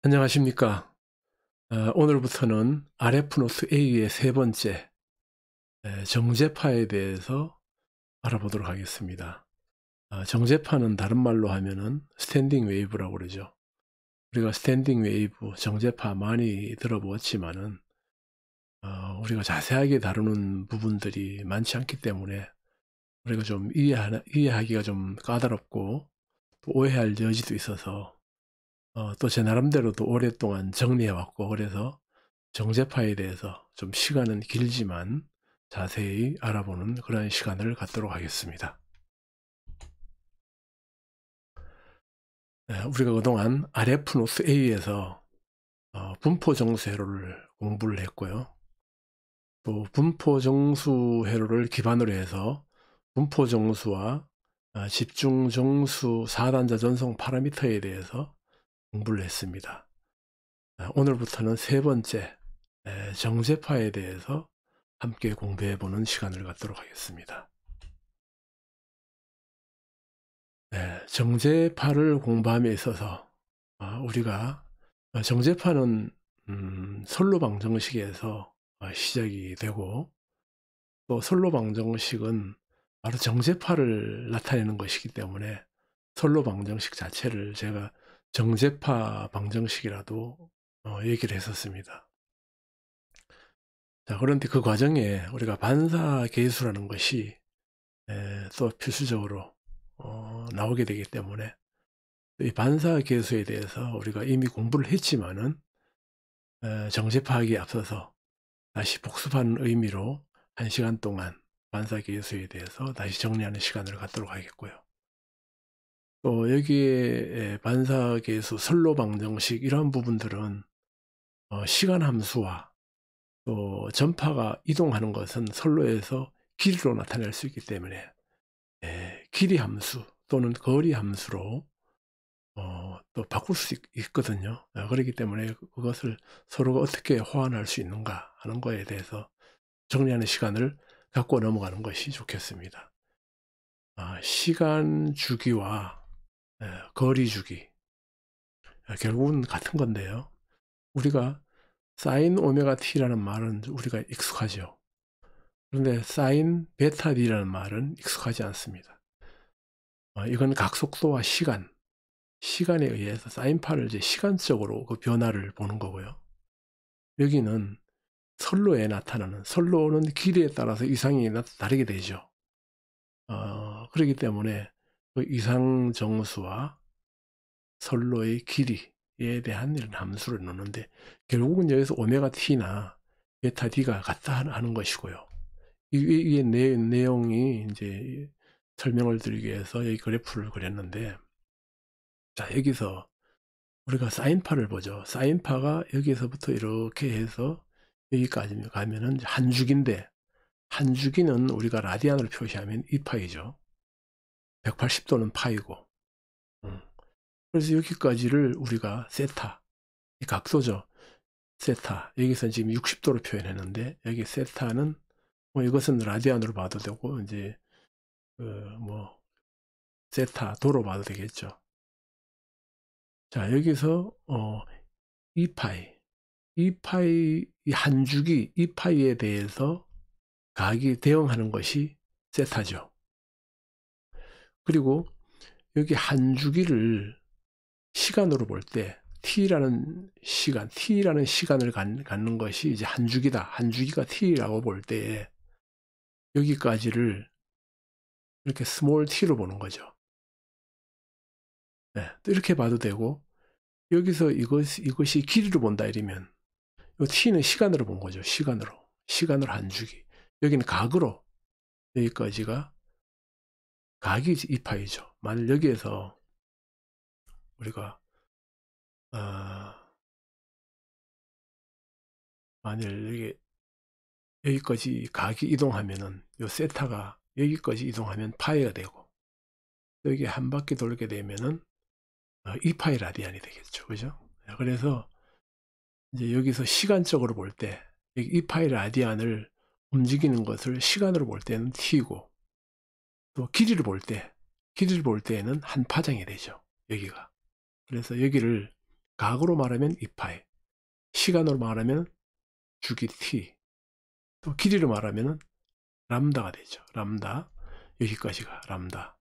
안녕하십니까. 오늘부터는 RF노트 A의 세 번째 정제파에 대해서 알아보도록 하겠습니다. 정제파는 다른 말로 하면은 스탠딩 웨이브라고 그러죠. 우리가 스탠딩 웨이브, 정제파 많이 들어보았지만은 우리가 자세하게 다루는 부분들이 많지 않기 때문에 우리가 좀 이해하기가 좀 까다롭고 또 오해할 여지도 있어서 또 제 나름대로도 오랫동안 정리해왔고, 그래서 정제파에 대해서 좀 시간은 길지만 자세히 알아보는 그런 시간을 갖도록 하겠습니다. 우리가 그동안 RF노트 A에서 분포정수 회로를 공부를 했고요. 또 분포정수 회로를 기반으로 해서 분포정수와 집중정수 4단자 전송 파라미터에 대해서 공부를 했습니다. 오늘부터는 세 번째 정제파에 대해서 함께 공부해보는 시간을 갖도록 하겠습니다. 정제파를 공부함에 있어서 우리가 정제파는 선로방정식에서 시작이 되고, 또 선로방정식은 바로 정제파를 나타내는 것이기 때문에 선로방정식 자체를 제가 정제파 방정식이라도 얘기를 했었습니다. 자, 그런데 그 과정에 우리가 반사계수라는 것이 또 필수적으로 나오게 되기 때문에 이 반사계수에 대해서 우리가 이미 공부를 했지만은 정제파하기에 앞서서 다시 복습하는 의미로 1시간 동안 반사계수에 대해서 다시 정리하는 시간을 갖도록 하겠고요. 또 여기에 반사계수, 선로방정식 이런 부분들은 시간함수와 또 전파가 이동하는 것은 선로에서 길이로 나타낼 수 있기 때문에 길이 함수 또는 거리 함수로 또 바꿀 수 있거든요. 그렇기 때문에 그것을 서로가 어떻게 호환할 수 있는가 하는 거에 대해서 정리하는 시간을 갖고 넘어가는 것이 좋겠습니다. 시간 주기와 거리 주기, 결국은 같은 건데요. 우리가 사인 오메가 t라는 말은 우리가 익숙하죠. 그런데 사인 베타 d라는 말은 익숙하지 않습니다. 이건 각속도와 시간에 의해서 사인파를 이제 시간적으로 그 변화를 보는 거고요. 여기는 선로에 나타나는, 선로는 길이에 따라서 이상이 다르게 되죠. 그렇기 때문에 그 이상정수와 선로의 길이에 대한 이런 함수를 넣는데, 결국은 여기서 오메가 t나 베타 d가 같다 하는 것이고요. 이게 내용이 이제 설명을 드리기 위해서 여기 그래프를 그렸는데, 자, 여기서 우리가 사인파를 보죠. 사인파가 여기서부터 이렇게 해서 여기까지 가면은 한 주기인데, 한 주기는 우리가 라디안으로 표시하면 2파이죠. 180도는 파이고. 그래서 여기까지를 우리가 세타, 이 각도죠. 세타. 여기서 지금 60도로 표현했는데, 여기 세타는 뭐 이것은 라디안으로 봐도 되고, 이제 뭐 세타 도로 봐도 되겠죠. 자, 여기서 2파이, 이 한 주기 2파이에 대해서 각이 대응하는 것이 세타죠. 그리고 여기 한 주기를 시간으로 볼 때 t라는 시간을 갖는 것이 이제 한 주기다. 한 주기가 t라고 볼 때 여기까지를 이렇게 스몰 t로 보는 거죠. 또 이렇게 봐도 되고, 여기서 이것이 길이로 본다 이러면 이 t는 시간으로 본 거죠. 시간으로 한 주기. 여기는 각으로, 여기까지가 각이 2파이죠. 만일 여기에서 우리가 만일 여기까지 각이 이동하면은 요 세타가 여기까지 이동하면 파이가 되고, 여기 한 바퀴 돌게 되면은 2파이 라디안이 되겠죠. 그죠? 그래서 이제 여기서 시간적으로 볼 때 여기 2파이 라디안을 움직이는 것을 시간으로 볼 때는 t고, 또 길이를 볼 때에는 한 파장이 되죠. 여기가. 그래서 여기를 각으로 말하면 2파이, 시간으로 말하면 주기 t, 또 길이로 말하면 람다가 되죠. 람다, 여기까지가 람다.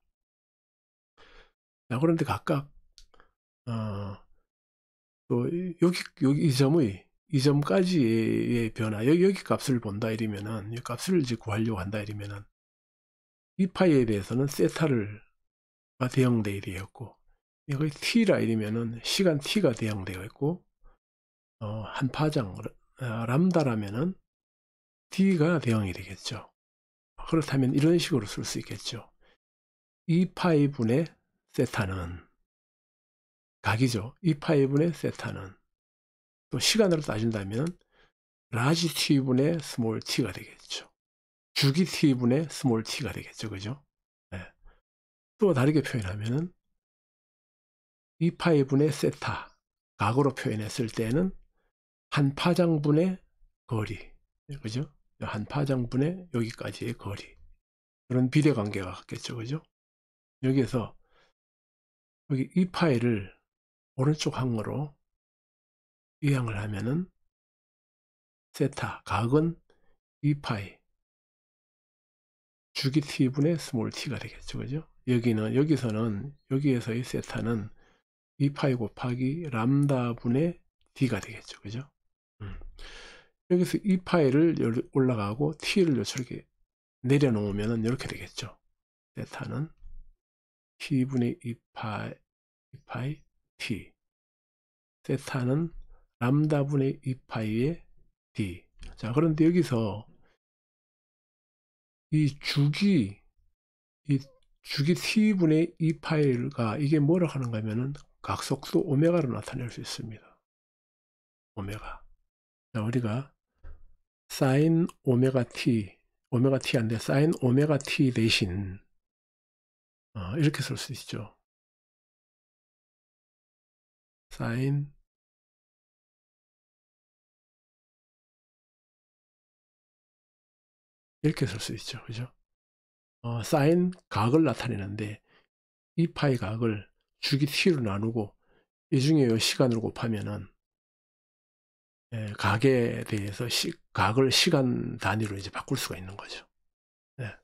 자, 그런데 각각 또 이 점까지의 변화, 여기 값을 본다 이러면은, 이 값을 이제 구하려고 한다 이러면은, 이 파이에 대해서는 세타가 대응되어야 되었고, 여기 t라 이러면은 시간 t가 대응되어 있고, 한 파장 람다라면은 d가 대응이 되겠죠. 그렇다면 이런 식으로 쓸 수 있겠죠. 2파이 분의 세타는 각이죠. 2파이 분의 세타는 또 시간으로 따진다면 라지 t분의 스몰 t가 되겠죠. 주기 t분의 스몰 t가 되겠죠. 그죠? 네. 또 다르게 표현하면은 2파이 분의 세타 각으로 표현했을 때는 한 파장분의 거리, 그죠? 한 파장분의 여기까지의 거리, 그런 비례관계가 같겠죠. 그죠? 여기에서 여기 2파이를 오른쪽 항으로 이항을 하면은 세타 각은 2파이 주기 t분의 스몰 t가 되겠죠. 그죠? 여기에서의 세타는 2파이 곱하기 람다 분의 d가 되겠죠. 그죠? 여기서 2파이를 올라가고 t를 이렇게 내려놓으면 이렇게 되겠죠. 세타는 t분의 2파이 t, 세타는 람다분의 2파이의 d. 자, 그런데 여기서 이 주기 t분의 2파이가 이게 뭐라고 하는가 하면은 각속도 오메가로 나타낼 수 있습니다. 오메가. 자, 우리가 사인 오메가 t인데 사인 오메가 t 대신 이렇게 쓸 수 있죠. 사인 이렇게 쓸 수 있죠. 그죠? 사인 각을 나타내는데 2파이 각을 주기 t로 나누고 이 중에 시간으로 곱하면은 각에 대해서 각을 시간 단위로 이제 바꿀 수가 있는 거죠. 네.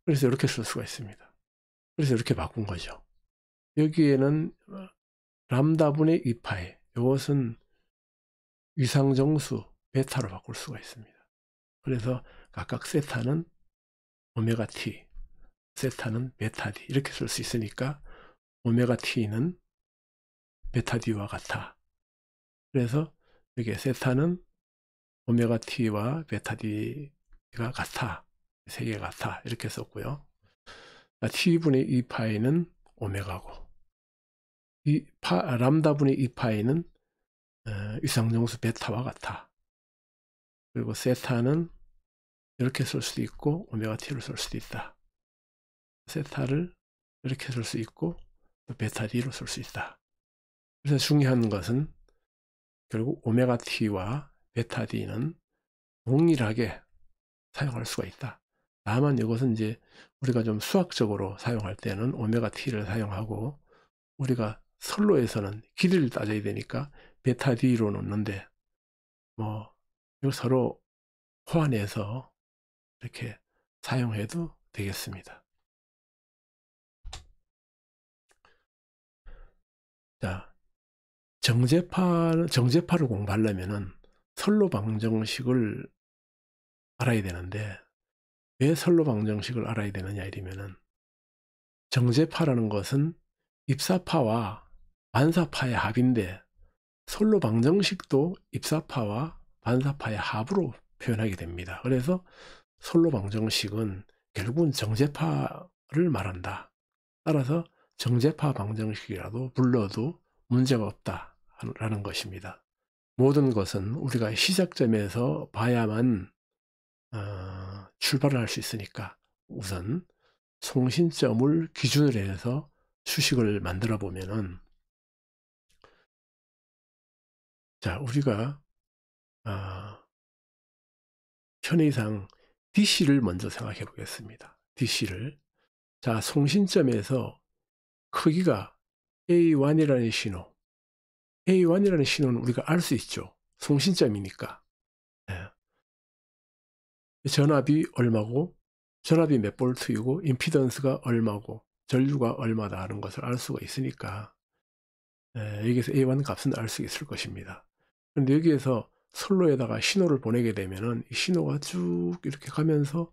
그래서 이렇게 쓸 수가 있습니다. 그래서 이렇게 바꾼 거죠. 여기에는 람다분의 2파이, 이것은 위상정수 베타로 바꿀 수가 있습니다. 그래서 각각 세타는 오메가 t, 세타는 베타 d 이렇게 쓸 수 있으니까 오메가 t는 베타 d와 같아. 그래서 여기 세타는 오메가 t와 베타 d가 같아. 세 개가 같아. 이렇게 썼고요. t분의 2파이는 오메가고, 람다분의 2파이는 위상정수 베타와 같아. 그리고 세타는 이렇게 쓸 수도 있고 오메가 t를 쓸 수도 있다. 세타를 이렇게 쓸 수 있고 베타 d로 쓸 수 있다. 그래서 중요한 것은 결국 오메가 t와 베타 d는 동일하게 사용할 수가 있다. 다만 이것은 이제 우리가 좀 수학적으로 사용할 때는 오메가 t를 사용하고, 우리가 선로에서는 길이를 따져야 되니까 베타 d로 놓는데, 뭐 이거 서로 호환해서 이렇게 사용해도 되겠습니다. 자, 정제파를 공부하려면은 선로 방정식을 알아야 되는데, 왜 선로 방정식을 알아야 되느냐 이러면은, 정제파라는 것은 입사파와 반사파의 합인데 선로 방정식도 입사파와 반사파의 합으로 표현하게 됩니다. 그래서 선로 방정식은 결국은 정제파를 말한다. 따라서 정제파 방정식이라도 불러도 문제가 없다라는 것입니다. 모든 것은 우리가 시작점에서 봐야만 출발을 할 수 있으니까 우선 송신점을 기준으로 해서 수식을 만들어 보면은, 자, 우리가 편의상 DC를 먼저 생각해 보겠습니다. DC를. 자, 송신점에서 크기가 A1이라는 신호, A1이라는 신호는 우리가 알 수 있죠. 송신점이니까. 예. 전압이 얼마고 전압이 몇 볼트이고 임피던스가 얼마고 전류가 얼마다 하는 것을 알 수가 있으니까 여기서 A1 값은 알 수 있을 것입니다. 그런데 여기에서 선로에다가 신호를 보내게 되면은 이 신호가 쭉 이렇게 가면서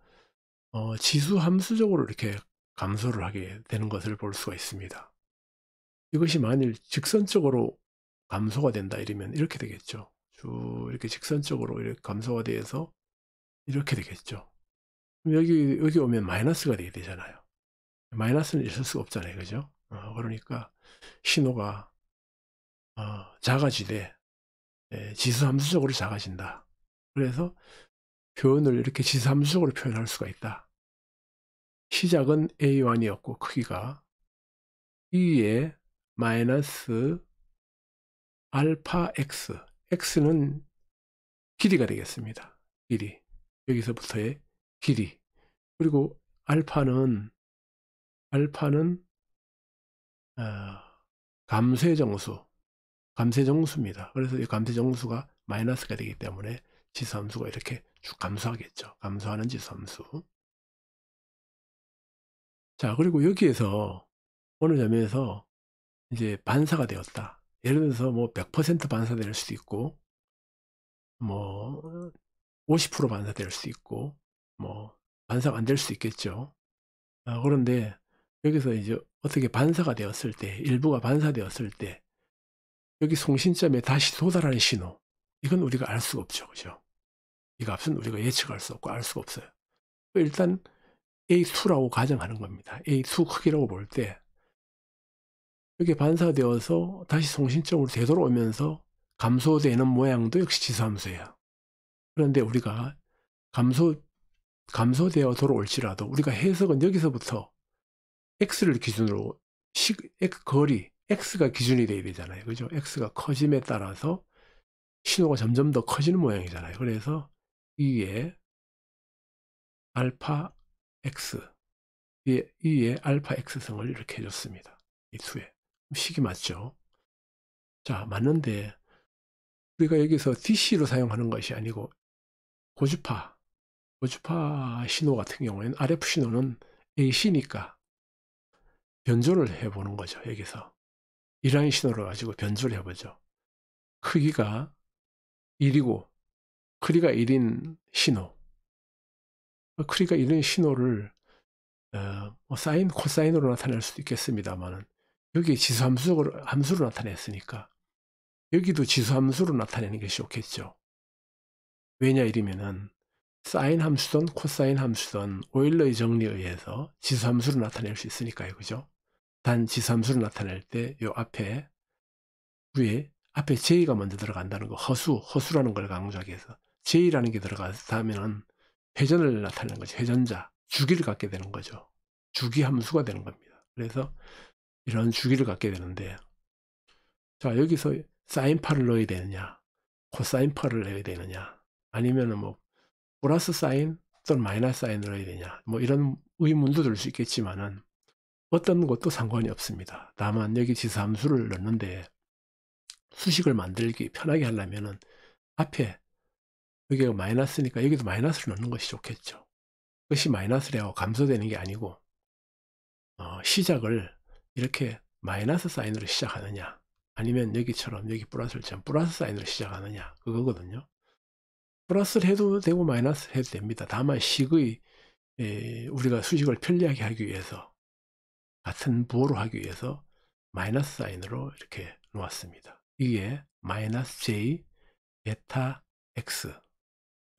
지수 함수적으로 이렇게 감소를 하게 되는 것을 볼 수가 있습니다. 이것이 만일 직선적으로 감소가 된다 이러면 이렇게 되겠죠. 쭉 이렇게 직선적으로 이렇게 감소가 돼서 이렇게 되겠죠. 그럼 여기 오면 마이너스가 되게 되잖아요. 마이너스는 있을 수가 없잖아요. 그죠? 그러니까 신호가 작아지되 지수함수적으로 작아진다. 그래서 표현을 이렇게 지수함수적으로 표현할 수가 있다. 시작은 A1이었고 크기가 2의 마이너스 알파 X, X는 길이가 되겠습니다. 길이. 여기서부터의 길이. 그리고 알파는 감쇄 정수입니다. 그래서 이 감쇄 정수가 마이너스가 되기 때문에 지수함수가 이렇게 쭉 감소하겠죠. 감소하는 지수함수. 자, 그리고 여기에서 어느 점에서 이제 반사가 되었다. 예를 들어서 뭐 100% 반사될 수도 있고, 뭐 50% 반사될 수도 있고, 뭐 반사가 안 될 수도 있겠죠. 그런데 여기서 이제 어떻게 반사가 되었을 때, 일부가 반사되었을 때, 여기 송신점에 다시 도달하는 신호, 이건 우리가 알 수가 없죠. 그죠? 이 값은 우리가 예측할 수 없고 알 수가 없어요. 일단 A2라고 가정하는 겁니다. A2 크기라고 볼 때 여기 반사되어서 다시 송신점으로 되돌아오면서 감소되는 모양도 역시 지수함수예요. 그런데 우리가 감소되어 돌아올지라도 우리가 해석은 여기서부터 X를 기준으로 거리 X가 기준이 돼야 되잖아요. 그죠? X가 커짐에 따라서 신호가 점점 더 커지는 모양이잖아요. 그래서 2의 알파 X, 2의 알파 X성을 이렇게 해줬습니다. 이 수에. 식이 맞죠? 자, 맞는데 우리가 여기서 DC로 사용하는 것이 아니고 고주파 신호 같은 경우에는 RF 신호는 AC니까 변조를 해보는 거죠. 여기서 이라인 신호를 가지고 변조를 해보죠. 크기가 1이고 크기가 1인 신호, 크기가 1인 신호를 뭐 사인, 코사인으로 나타낼 수도 있겠습니다만은 여기 함수로 나타냈으니까 여기도 지수함수로 나타내는 것이 좋겠죠. 왜냐 이러면은 사인 함수든 코사인 함수든 오일러의 정리에 의해서 지수함수로 나타낼 수 있으니까요. 그죠? 단 지수함수로 나타낼 때 요 위에 앞에 J가 먼저 들어간다는 거, 허수라는 걸 강조하기 위해서 J라는 게 들어가면 회전을 나타내는 거죠. 회전자, 주기를 갖게 되는 거죠. 주기 함수가 되는 겁니다. 그래서 이런 주기를 갖게 되는데, 자, 여기서 사인파를 넣어야 되느냐, 코사인파를 넣어야 되느냐, 아니면은 뭐 플러스 사인 또는 마이너스 사인을 넣어야 되냐, 뭐 이런 의문도 들 수 있겠지만은 어떤 것도 상관이 없습니다. 다만 여기 지수함수를 넣는데 수식을 만들기 편하게 하려면은 앞에 여기가 마이너스니까 여기도 마이너스를 넣는 것이 좋겠죠. 그것이 마이너스라고 감소되는 게 아니고 시작을 이렇게 마이너스 사인으로 시작하느냐 아니면 여기처럼 여기 플러스를 플러스 사인으로 시작하느냐 그거거든요. 플러스를 해도 되고 마이너스 해도 됩니다. 다만 식의 우리가 수식을 편리하게 하기 위해서 같은 부호로 하기 위해서 마이너스 사인으로 이렇게 놓았습니다. 이게 마이너스 J 베타 X.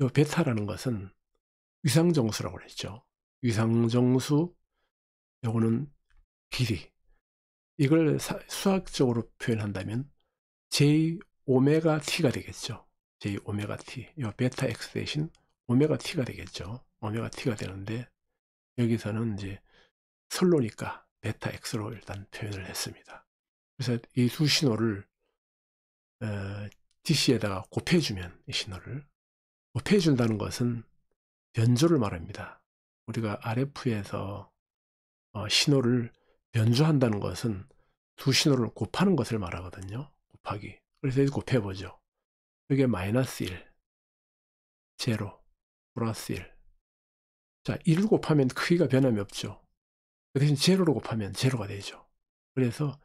이 베타라는 것은 위상정수라고 그랬죠. 위상정수, 요거는 길이. 이걸 수학적으로 표현한다면 J 오메가 T가 되겠죠. J 오메가 T. 이 베타 X 대신 오메가 T가 되겠죠. 오메가 T가 되는데 여기서는 이제 선로니까 베타 X로 일단 표현을 했습니다. 그래서 이 두 신호를 DC에다가 곱해주면 이 신호를 곱해준다는 것은 변조를 말합니다. 우리가 RF에서 신호를 변조한다는 것은 두 신호를 곱하는 것을 말하거든요. 곱하기. 그래서 여기 곱해보죠. 이게 마이너스 1, 제로, 플러스 1. 자, 1을 곱하면 크기가 변함이 없죠. 그 대신 제로로 곱하면 제로가 되죠. 그래서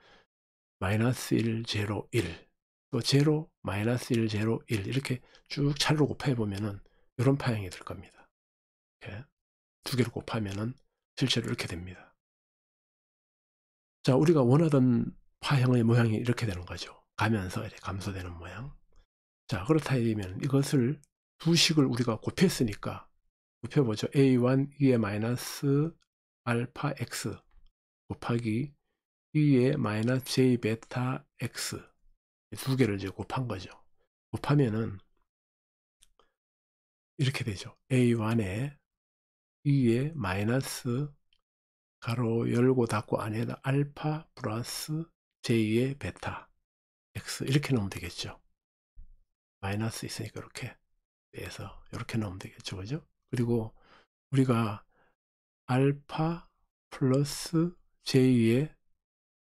마이너스 1, 제로, 1, 또 제로, 마이너스 1, 제로, 1 이렇게 쭉 차례로 곱해보면은 이런 파형이 될 겁니다. 이렇게 두 개를 곱하면은 실제로 이렇게 됩니다. 자, 우리가 원하던 파형의 모양이 이렇게 되는 거죠. 가면서 이렇게 감소되는 모양. 자, 그렇다 하면 이것을 두 식을 우리가 곱했으니까 곱해보죠. A1, 2의 마이너스 알파 x 곱하기 2의 마이너스 j 베타 x 두 개를 이제 곱한 거죠. 곱하면은 이렇게 되죠. A1에 2의 마이너스 가로 열고 닫고 안에다 알파 플러스 j의 베타 x 이렇게 넣으면 되겠죠. 마이너스 있으니까 이렇게 빼서 이렇게 넣으면 되겠죠. 그죠? 그리고 우리가 알파 플러스 j의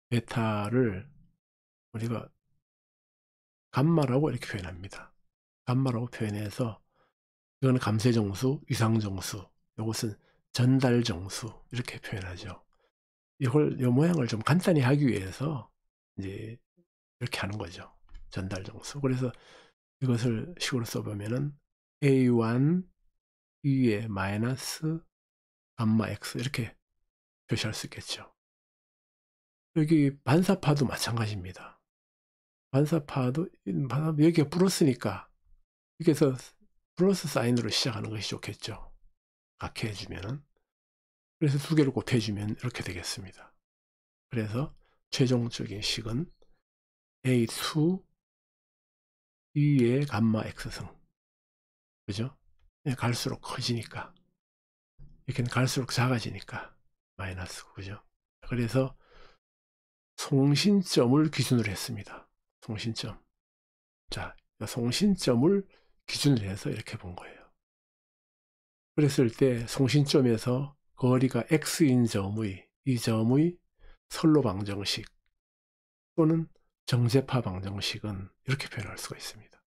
베타를 우리가 감마라고 이렇게 표현합니다. 감마라고 표현해서 이거는 감쇄정수, 위상정수, 이것은 전달정수 이렇게 표현하죠. 이 모양을 좀 간단히 하기 위해서 이제 이렇게 하는 거죠. 전달정수. 그래서 이것을 식으로 써보면은 A1 2의 마이너스 감마 X 이렇게 표시할 수 있겠죠. 여기 반사파도 마찬가지입니다. 반사파도 여기가 플러스니까 여기서 플러스 사인으로 시작하는 것이 좋겠죠. 각해 해주면은. 그래서 두 개를 곱해주면 이렇게 되겠습니다. 그래서 최종적인 식은 A2 2의 감마 X승. 그죠? 갈수록 커지니까. 이렇게는 갈수록 작아지니까. 마이너스. 그죠? 그래서 송신점을 기준으로 했습니다. 송신점. 자, 송신점을 기준으로 해서 이렇게 본 거예요. 그랬을 때 송신점에서 거리가 x인 점의 이 점의 선로 방정식 또는 정제파 방정식은 이렇게 표현할 수가 있습니다.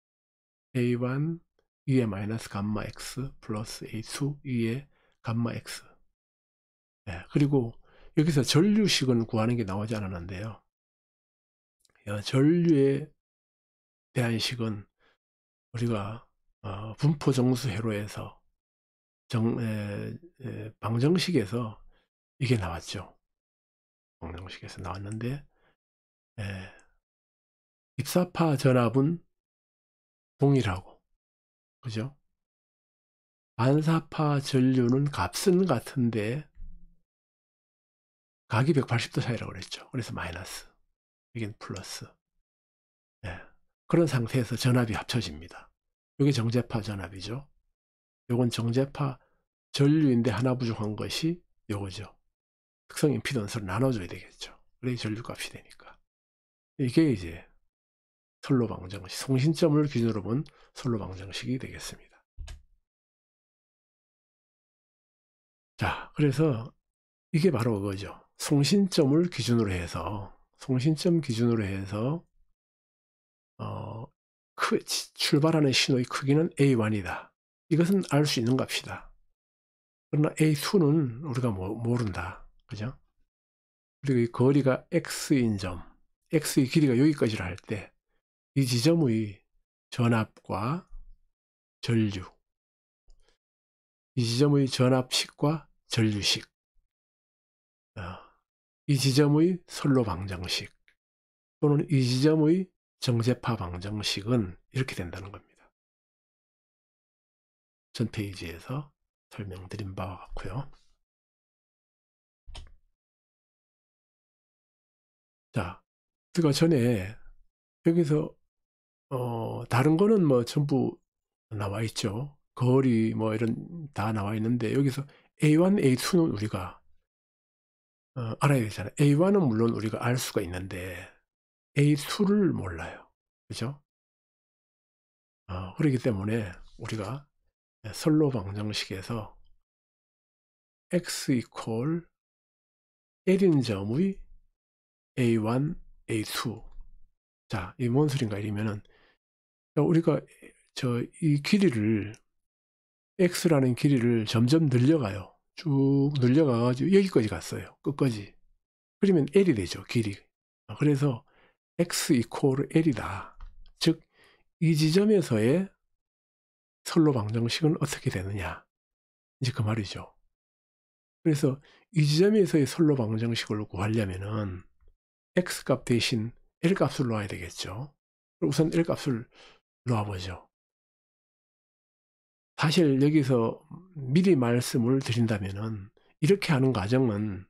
A1 2의 마이너스 감마 x 플러스 A2 2의 감마 x. 네, 그리고 여기서 전류식은 구하는 게 나오지 않았는데요. 전류에 대한 식은 우리가 분포 정수 회로에서 방정식에서 이게 나왔죠. 방정식에서 나왔는데 입사파 전압은 동일하고 그죠? 반사파 전류는 값은 같은데 각이 180도 차이라고 그랬죠. 그래서 마이너스, 여긴 플러스. 그런 상태에서 전압이 합쳐집니다. 이게 정제파 전압이죠. 이건 정제파 전류인데 하나 부족한 것이 요거죠. 특성 임피던스를 나눠줘야 되겠죠. 그래야 전류값이 되니까. 이게 이제 선로 방정식, 송신점을 기준으로 본 선로 방정식이 되겠습니다. 자, 그래서 이게 바로 그거죠. 송신점을 기준으로 해서 출발하는 신호의 크기는 A1이다. 이것은 알 수 있는 값이다. 그러나 A2는 우리가 모른다. 그죠? 그리고 이 거리가 X인 점, X의 길이가 여기까지를 할 때 이 지점의 전압과 전류, 이 지점의 전압식과 전류식, 이 지점의 선로 방정식 또는 이 지점의 정제파 방정식은 이렇게 된다는 겁니다. 전 페이지에서 설명드린 바와 같고요. 자, 우리가 전에 여기서 다른 거는 뭐 전부 나와 있죠. 거리 뭐 이런 다 나와 있는데 여기서 A1, A2는 우리가 알아야 되잖아요. A1은 물론 우리가 알 수가 있는데 A2를 몰라요. 그죠? 그렇기 때문에 우리가 선로 방정식에서 x 이퀄 L인 점의 A1, A2 자, 이 뭔 소린가 이러면은, 우리가 이 길이를, x라는 길이를 점점 늘려가요. 쭉 늘려가가지고 여기까지 갔어요. 끝까지. 그러면 l이 되죠, 길이. 그래서 x 이퀄 l이다. 즉, 이 지점에서의 선로 방정식은 어떻게 되느냐. 이제 그 말이죠. 그래서 이 지점에서의 선로 방정식을 구하려면은 x값 대신 l값을 놓아야 되겠죠. 우선 l값을 놓아보죠. 사실 여기서 미리 말씀을 드린다면은 이렇게 하는 과정은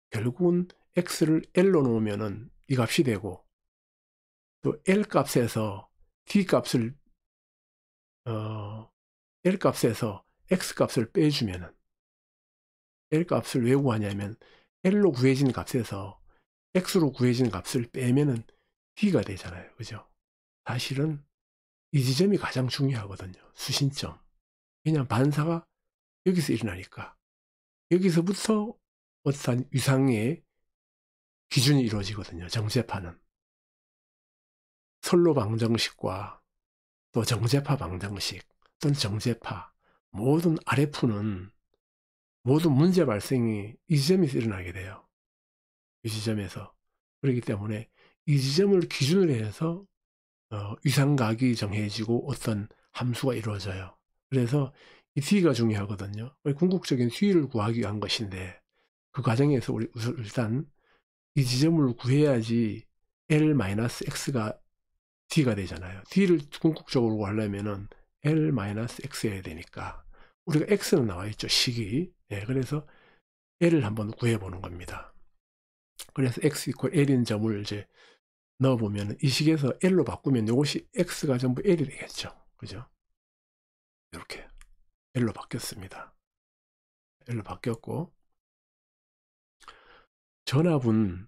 결국은 x를 l로 놓으면은 이 값이 되고, 또 l값에서 d값을 l값에서 x값을 빼주면은, l값을 왜 구하냐면 l로 구해진 값에서 x로 구해진 값을 빼면은 d가 되잖아요. 그죠? 사실은 이 지점이 가장 중요하거든요. 수신점. 그냥 반사가 여기서 일어나니까. 여기서부터 어떤 위상의 기준이 이루어지거든요. 정제파는. 선로 방정식과 또 정제파 방정식 또는 정제파, 모든 RF는 모든 문제 발생이 이 지점에서 일어나게 돼요. 이 지점에서. 그렇기 때문에 이 지점을 기준으로 해서 위상각이 정해지고 어떤 함수가 이루어져요. 그래서 이 D가 중요하거든요. 궁극적인 D를 구하기 위한 것인데, 그 과정에서 우리 일단 이 지점을 구해야지 L-X가 D가 되잖아요. D를 궁극적으로 구하려면은 L-X여야 되니까, 우리가 X는 나와 있죠, 식이. 그래서 L을 한번 구해보는 겁니다. 그래서 X 이퀄 L인 점을 이제 넣어보면 이 식에서 L로 바꾸면 이것이 X가 전부 L이 되겠죠. 그죠? 이렇게 L로 바뀌었습니다. L로 바뀌었고, 전압은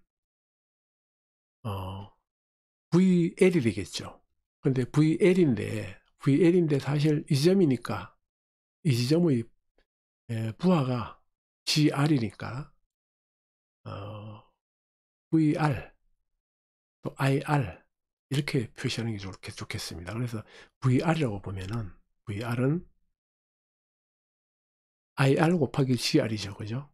VL이 되겠죠. 근데 VL인데 사실 이 지점이니까 이 지점의 부하가 GR이니까 VR 또 IR 이렇게 표시하는 게 좋겠습니다. 그래서 VR이라고 보면은 VR은 IR 곱하기 GR이죠. 그죠?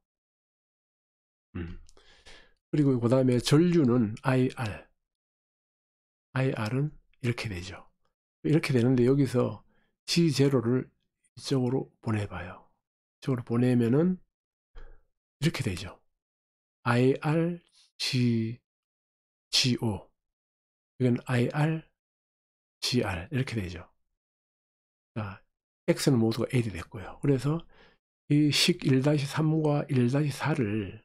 그리고 그 다음에 전류는 IR은 이렇게 되죠. 이렇게 되는데 여기서 G0를 이쪽으로 보내봐요. 이쪽으로 보내면은 이렇게 되죠. IR, GO. 이건 IR, GR. 이렇게 되죠. 자, X는 모두가 L이 됐고요. 그래서 이 식 1-3과 1-4를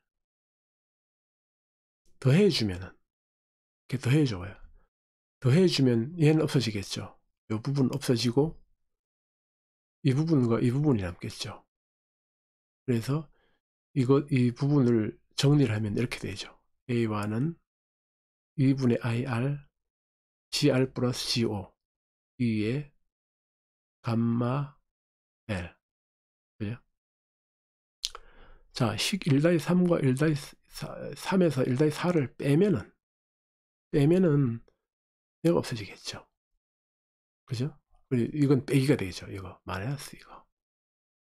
더해주면은, 이렇게 더해줘요. 더해주면 얘는 없어지겠죠. 이 부분 없어지고, 이 부분과 이 부분이 남겠죠. 그래서 이 부분을 정리를 하면 이렇게 되죠. A1은 2분의 IR, GR 플러스 GO, 2의 감마 L. 그죠? 자, 식 1-3과 1-3에서 1-4를 빼면은 얘가 없어지겠죠. 그죠? 이건 빼기가 되죠. 이거 마이너스 이거.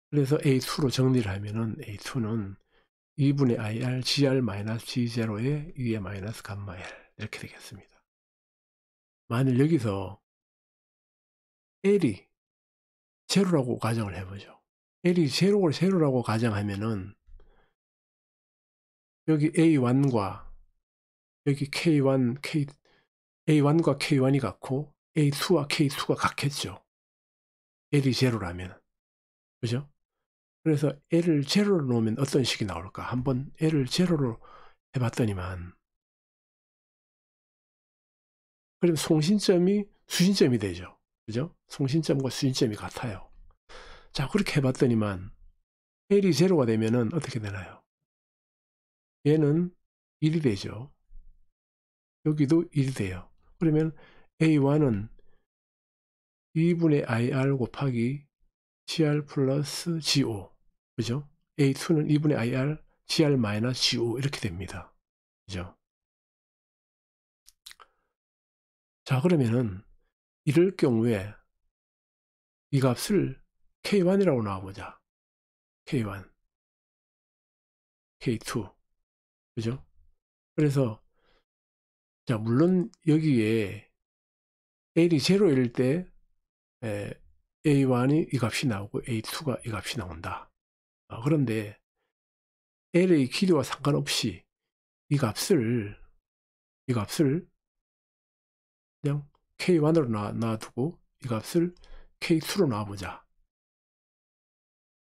그래서 A2로 정리를 하면은 A2는 2분의 IR, GR 마이너스 G0에 2의 마이너스 감마 L 이렇게 되겠습니다. 만일 여기서 L이 제로라고 가정을 해보죠. L이 제로라고 가정하면은 여기 A1과 여기 A1과 K1이 같고 A2와 K2가 같겠죠. L이 제로라면. 그죠? 그래서 L을 제로로 놓으면 어떤 식이 나올까? 한번 L을 제로로 해봤더니만, 그럼 송신점이 수신점이 되죠. 그죠? 송신점과 수신점이 같아요. 자, 그렇게 해봤더니만 L이 제로가 되면은 어떻게 되나요? 얘는 1이 되죠. 여기도 1이 돼요. 그러면 A1은 2분의 IR 곱하기 GR 플러스 GO. 그죠? A2는 2분의 IR, GR 마이너스 GO 이렇게 됩니다. 그죠? 자, 그러면은 이럴 경우에 이 값을 K1이라고 나와보자. K1, K2. 그죠? 그래서, 자, 물론 여기에 L이 0일 때 A1이 이 값이 나오고 A2가 이 값이 나온다. 그런데 L의 길이와 상관없이 이 값을 그냥 K1으로 놔두고 이 값을 K2로 놔보자.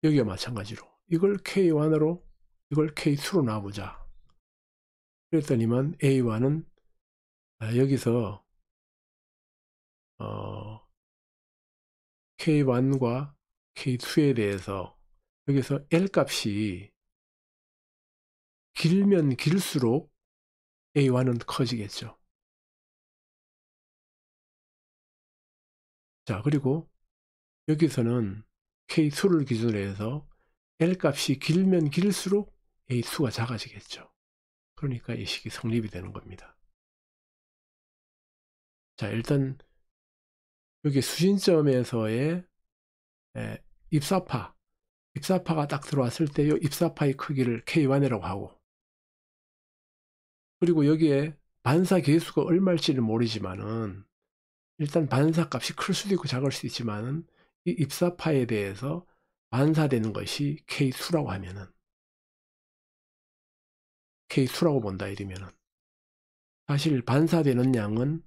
여기와 마찬가지로 이걸 K1으로 이걸 K2로 놔보자. 그랬더니만 A1은 여기서 K1과 K2에 대해서 여기서 L 값이 길면 길수록 A1은 커지겠죠. 자, 그리고 여기서는 K2를 기준으로 해서 L 값이 길면 길수록 A2가 작아지겠죠. 그러니까 이 식이 성립이 되는 겁니다. 자, 일단 여기 수신점에서의 입사파가 딱 들어왔을 때 이 입사파의 크기를 K1이라고 하고, 그리고 여기에 반사 계수가 얼마일지는 모르지만은 일단 반사 값이 클 수도 있고 작을 수도 있지만은 이 입사파에 대해서 반사되는 것이 K2라고 하면은 K2라고 본다 이러면은 사실 반사되는 양은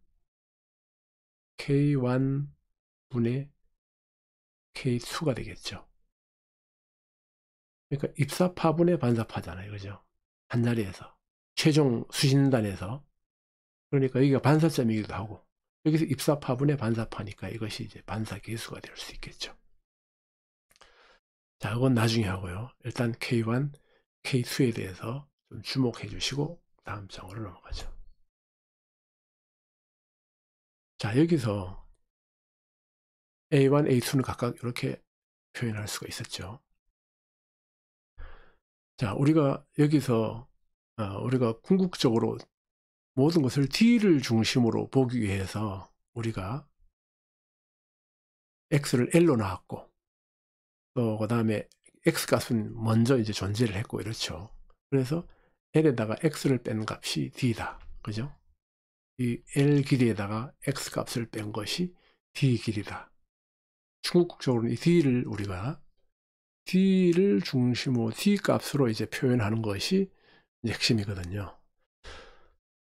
K1분의 K2가 되겠죠. 그러니까 입사파분의 반사파잖아요. 그죠? 한 자리에서. 최종 수신단에서. 그러니까 여기가 반사점이기도 하고, 여기서 입사파분의 반사파니까 이것이 이제 반사 계수가 될 수 있겠죠. 자, 이건 나중에 하고요. 일단 K1, K2에 대해서 좀 주목해 주시고, 다음 장으로 넘어가죠. 자, 여기서 A1, A2는 각각 이렇게 표현할 수가 있었죠. 자, 우리가 여기서 우리가 궁극적으로 모든 것을 D를 중심으로 보기 위해서 우리가 X를 L로 나왔고, 또 그 다음에 X값은 먼저 이제 존재를 했고 이렇죠. 그래서 L에다가 X를 뺀 값이 D다. 그죠? 이 L 길이에다가 X 값을 뺀 것이 D 길이다. 궁극적으로는 이 D를 우리가 D를 중심으로 D 값으로 이제 표현하는 것이 핵심이거든요.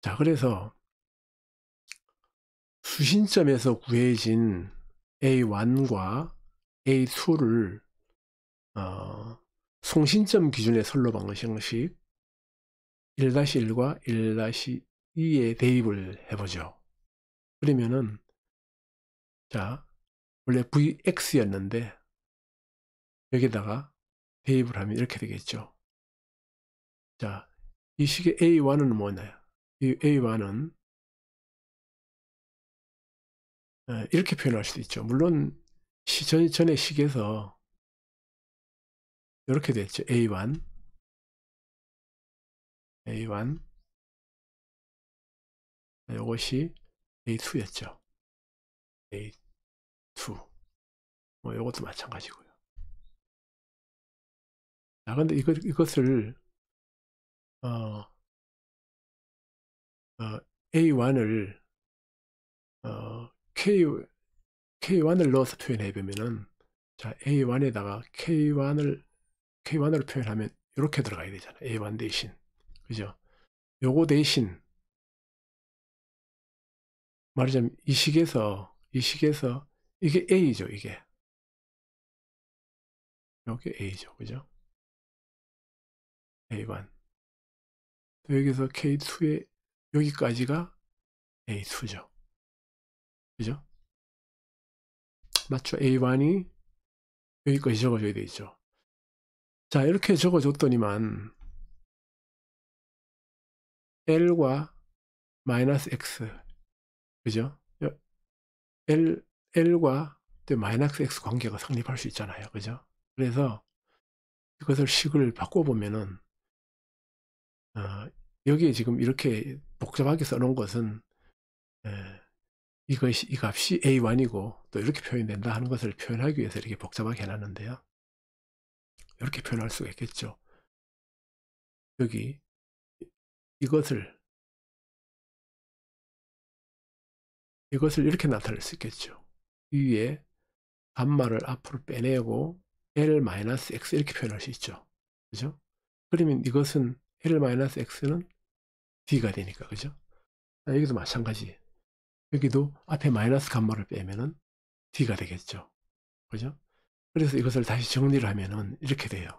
자, 그래서 수신점에서 구해진 A1과 A2를 송신점 기준의 선로 방정식 1-1과 1-2에 대입을 해보죠. 그러면은 자, 원래 Vx였는데 여기다가 대입을 하면 이렇게 되겠죠. 자, 이 식의 A1은 뭐냐? 이 A1은 이렇게 표현할 수도 있죠. 물론 전의 식에서 이렇게 됐죠. A1 이것이 A2였죠. A2 뭐 이것도 마찬가지고요. 자, 근데 이것을 A1을 K1을 넣어서 표현해 보면은 자, A1에다가 K1을 표현하면 이렇게 들어가야 되잖아요. A1 대신. 그죠? 요거 대신 말하자면 이 식에서 이게 A죠, 이게. 요게 A죠. 그죠? A1. 또 여기서 K2에 여기까지가 A2죠. 그죠? 맞죠? A1이 여기까지 적어줘야 되죠. 자, 이렇게 적어줬더니만 L과 마이너스 X, 그죠? L과 마이너스 X 관계가 성립할 수 있잖아요. 그죠? 그래서 이것을 식을 바꿔보면은, 여기에 지금 이렇게 복잡하게 써놓은 것은, 이 값이 A1이고 또 이렇게 표현된다 하는 것을 표현하기 위해서 이렇게 복잡하게 해놨는데요. 이렇게 표현할 수가 있겠죠. 여기 이것을 이렇게 나타낼 수 있겠죠. 위에 감마를 앞으로 빼내고 L-X 이렇게 표현할 수 있죠. 그죠? 그러면 이것은 L-X는 D가 되니까, 그죠? 여기도 마찬가지. 여기도 앞에 마이너스 감마를 빼면은 D가 되겠죠. 그죠? 그래서 이것을 다시 정리를 하면은 이렇게 돼요.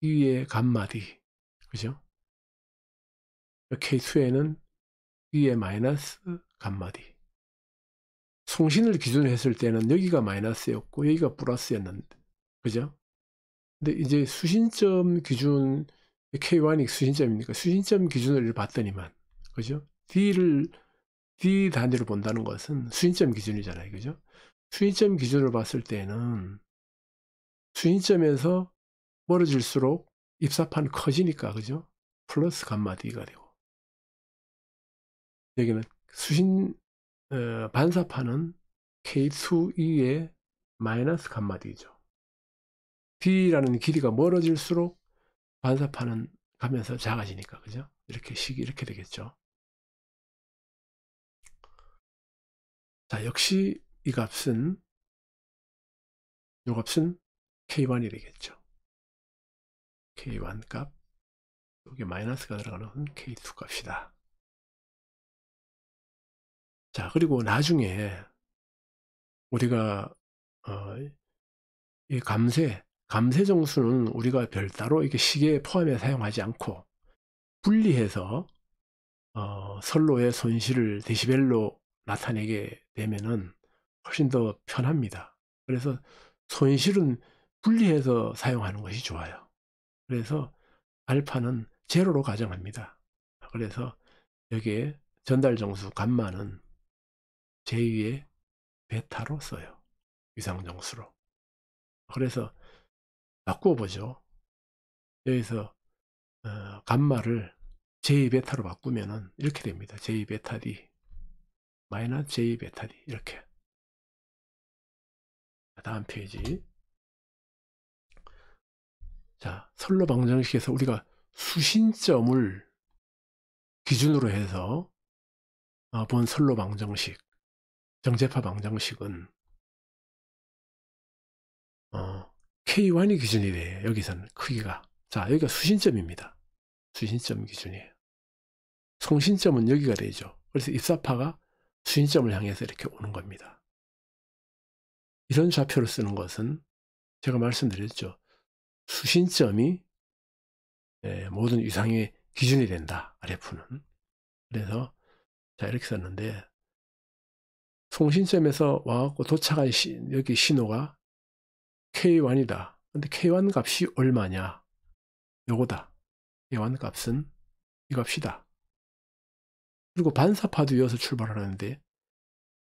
위에 감마 D. 그죠? K2에는 위에 마이너스 감마 D. 송신을 기준으로 했을 때는 여기가 마이너스였고 여기가 플러스였는데, 그죠? 근데 이제 수신점 기준 K1이 수신점이니까 수신점 기준을 봤더니만, 그죠? D 단위로 본다는 것은 수신점 기준이잖아요, 그죠? 수신점 기준으로 봤을 때는 수신점에서 멀어질수록 입사판이 커지니까, 그죠? 플러스 감마 D가 되고, 여기는 반사판은 K2E의 마이너스 감마 D죠. D라는 길이가 멀어질수록 반사판은 가면서 작아지니까, 그죠? 이렇게 되겠죠. 자, 역시 이 값은 K1이 되겠죠. K1 값, 여기 마이너스가 들어가는 건 K2 값이다. 자, 그리고 나중에 우리가 이 감쇄 정수는 우리가 별도로 이렇게 시계에 포함해 사용하지 않고 분리해서 선로의 손실을 데시벨로 나타내게 되면은 훨씬 더 편합니다. 그래서 손실은 분리해서 사용하는 것이 좋아요. 그래서 알파는 제로로 가정합니다. 그래서 여기에 전달 정수 감마는 제2의 베타로 써요. 위상 정수로. 그래서 바꾸어 보죠. 여기서 감마를 j 베타로 바꾸면은 이렇게 됩니다. j 베타 d 마이너스 j 베타 d 이렇게. 다음 페이지. 자, 선로 방정식에서 우리가 수신점을 기준으로 해서 본 선로 방정식, 정제파 방정식은 K1이 기준이 돼요. 여기서는 크기가. 자, 여기가 수신점입니다. 수신점 기준이에요. 송신점은 여기가 되죠. 그래서 입사파가 수신점을 향해서 이렇게 오는 겁니다. 이런 좌표를 쓰는 것은 제가 말씀드렸죠. 수신점이 모든 위상의 기준이 된다. RF는. 그래서 자, 이렇게 썼는데 송신점에서 와갖고 도착한 여기 신호가 K1이다. 근데 K1 값이 얼마냐? 요거다. K1 값은 이 값이다. 그리고 반사파도 이어서 출발하는데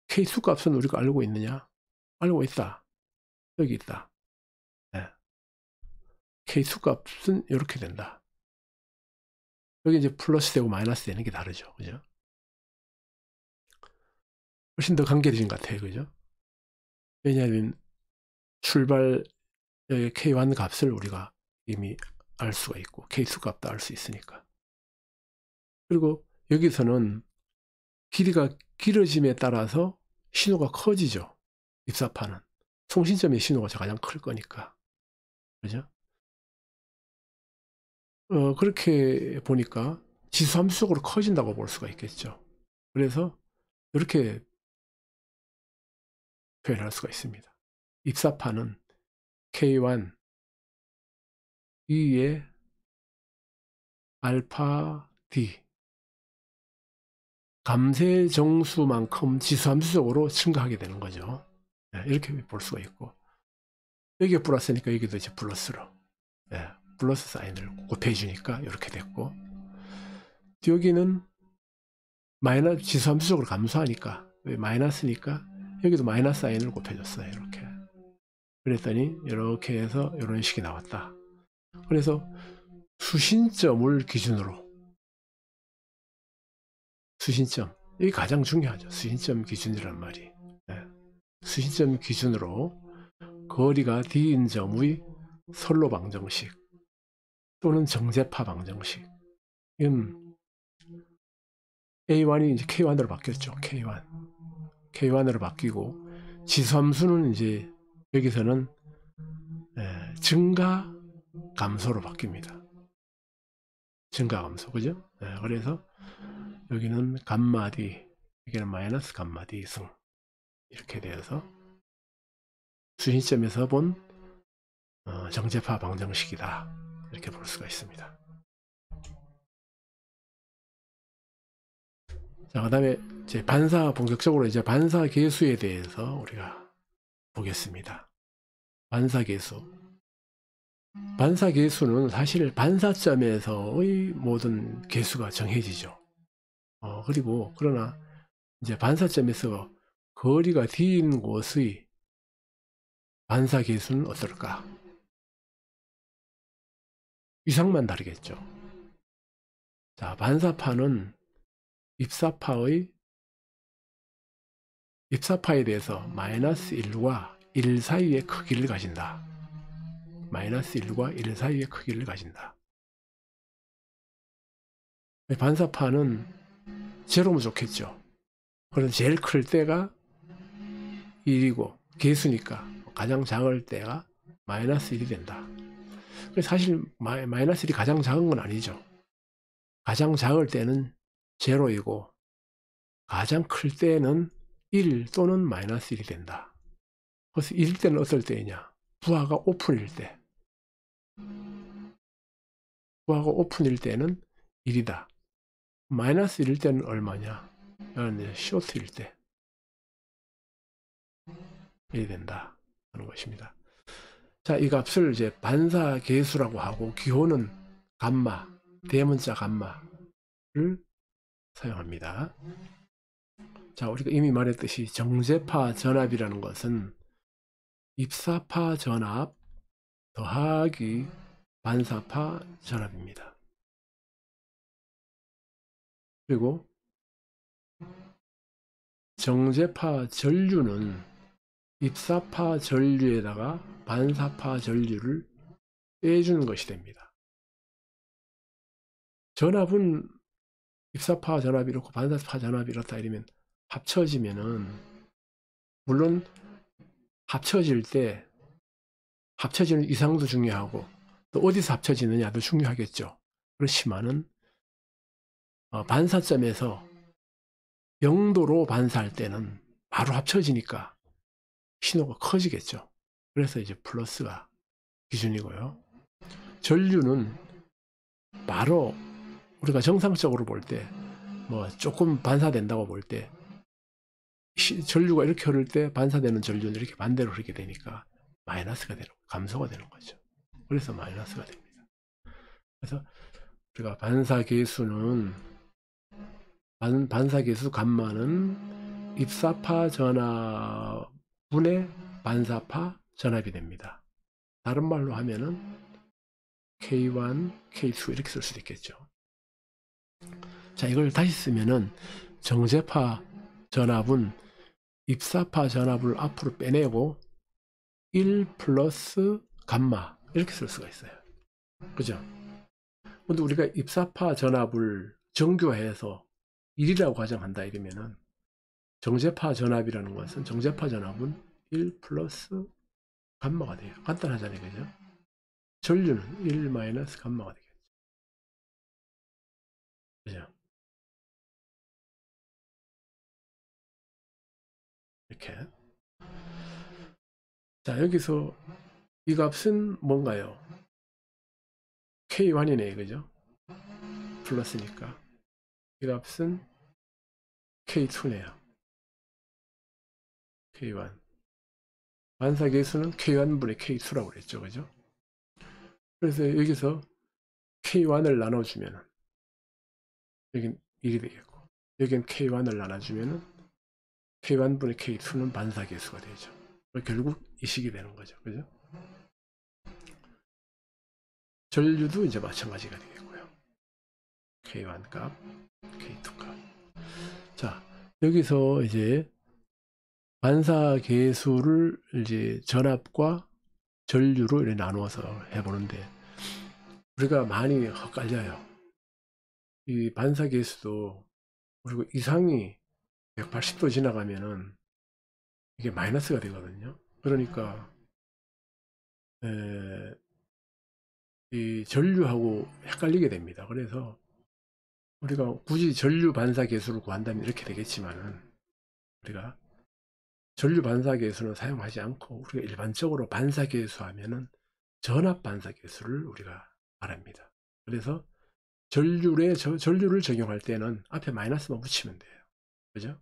K2 값은 우리가 알고 있느냐? 알고 있다. 여기 있다. 네. K2 값은 이렇게 된다. 여기 이제 플러스 되고 마이너스 되는 게 다르죠. 그죠? 훨씬 더 관계적인 것 같아요. 그죠? 왜냐하면 출발 K1 값을 우리가 이미 알 수가 있고 K2 값도 알 수 있으니까. 그리고 여기서는 길이가 길어짐에 따라서 신호가 커지죠. 입사파는. 송신점의 신호가 가장 클 거니까. 그죠? 그렇게 보니까 지수함수적으로 커진다고 볼 수가 있겠죠. 그래서 이렇게 표현할 수가 있습니다. 입사파는 K1 2의 알파 D 감쇄 정수만큼 지수함수적으로 증가하게 되는 거죠. 네, 이렇게 볼 수가 있고 여기가 플러스니까 여기도 이제 플러스로 플러스 사인을 곱해주니까 이렇게 됐고 여기는 마이너스 지수함수적으로 감소하니까 마이너스니까 여기도 마이너스 사인을 곱해줬어요. 이렇게 그랬더니 이렇게 해서 이런 식이 나왔다. 그래서 수신점을 기준으로 수신점 이게 가장 중요하죠. 수신점 기준이란 말이. 네. 수신점 기준으로 거리가 D인 점의 선로 방정식 또는 정제파 방정식. 이건 A1이 이제 K1으로 바뀌었죠. K1으로 바뀌고, 지수함수는 이제 여기서는 증가 감소로 바뀝니다. 증가 감소, 그죠? 그래서 여기는 감마 D, 여기는 마이너스 감마 D 승, 이렇게 되어서 수신점에서 본 정제파 방정식이다, 이렇게 볼 수가 있습니다. 자, 그 다음에 이제 본격적으로 이제 반사 계수에 대해서 우리가 보겠습니다. 반사 계수는 사실 반사점에서의 모든 계수가 정해지죠. 그러나 이제 반사점에서 거리가 D인 곳의 반사 계수는 어떨까? 위상만 다르겠죠. 자, 반사파는 입사파에 대해서 마이너스 1과 1 사이의 크기를 가진다. 마이너스 1과 1 사이의 크기를 가진다. 반사파는 제로면 좋겠죠. 그래서 제일 클 때가 1이고, 계수니까 가장 작을 때가 마이너스 1이 된다. 사실 마이너스 1이 가장 작은 건 아니죠. 가장 작을 때는 제로이고, 가장 클 때는 1 또는 마이너스 1이 된다. 그래서 1일 때는 어떨 때이냐? 부하가 오픈일 때. 부하가 오픈일 때는 1이다. 마이너스 1일 때는 얼마냐? 이제 쇼트일 때 1이 된다 하는 것입니다. 자, 이 값을 이제 반사 계수라고 하고, 기호는 감마, 대문자 감마를 사용합니다. 자, 우리가 이미 말했듯이 정제파 전압이라는 것은 입사파 전압 더하기 반사파 전압입니다. 그리고 정제파 전류는 입사파 전류에다가 반사파 전류를 빼주는 것이 됩니다. 전압은 입사파 전압이 이렇고 반사파 전압이 이렇다 이러면 합쳐지면은, 물론 합쳐질 때 합쳐지는 이상도 중요하고 또 어디서 합쳐지느냐도 중요하겠죠. 그렇지만은 반사점에서 0도로 반사할 때는 바로 합쳐지니까 신호가 커지겠죠. 그래서 이제 플러스가 기준이고요. 전류는 바로 우리가 정상적으로 볼 때 뭐 조금 반사된다고 볼 때, 전류가 이렇게 흐를 때 반사되는 전류는 이렇게 반대로 흐르게 되니까 마이너스가 되는, 감소가 되는 거죠. 그래서 마이너스가 됩니다. 그래서 우리가 반사계수 감마는 입사파 전압분의 반사파 전압이 됩니다. 다른 말로 하면은 K1, K2 이렇게 쓸 수도 있겠죠. 자, 이걸 다시 쓰면은 정제파 전압은 입사파 전압을 앞으로 빼내고 1 플러스 감마 이렇게 쓸 수가 있어요. 그죠? 근데 우리가 입사파 전압을 정교화해서 1이라고 가정한다 이러면은 정제파 전압이라는 것은, 정제파 전압은 1 플러스 감마가 돼요. 간단하잖아요. 그죠? 전류는 1 마이너스 감마가 되겠죠. 그죠? 이렇게. 자, 여기서 이 값은 뭔가요? K1이네, 그죠? 플러스니까. 이 값은 K2네요. K1. 반사계수는 K1분의 K2라고 그랬죠, 그죠? 그래서 여기서 K1을 나눠주면 여긴 1이 되겠고, 여긴 K1을 나눠주면 K1분의 K2는 반사계수가 되죠. 결국 이 식이 되는 거죠, 그죠? 전류도 이제 마찬가지가 되겠고요. K1 값, K2 값. 자, 여기서 이제 반사계수를 이제 전압과 전류로 이렇게 나누어서 해보는데, 우리가 많이 헷갈려요. 이 반사계수도, 그리고 이상이 180도 지나가면은 이게 마이너스가 되거든요. 그러니까 이 전류하고 헷갈리게 됩니다. 그래서 우리가 굳이 전류 반사 계수를 구한다면 이렇게 되겠지만은, 우리가 전류 반사 계수는 사용하지 않고 우리가 일반적으로 반사 계수 하면은 전압 반사 계수를 우리가 말합니다. 그래서 전류를 적용할 때는 앞에 마이너스만 붙이면 돼요. 그죠?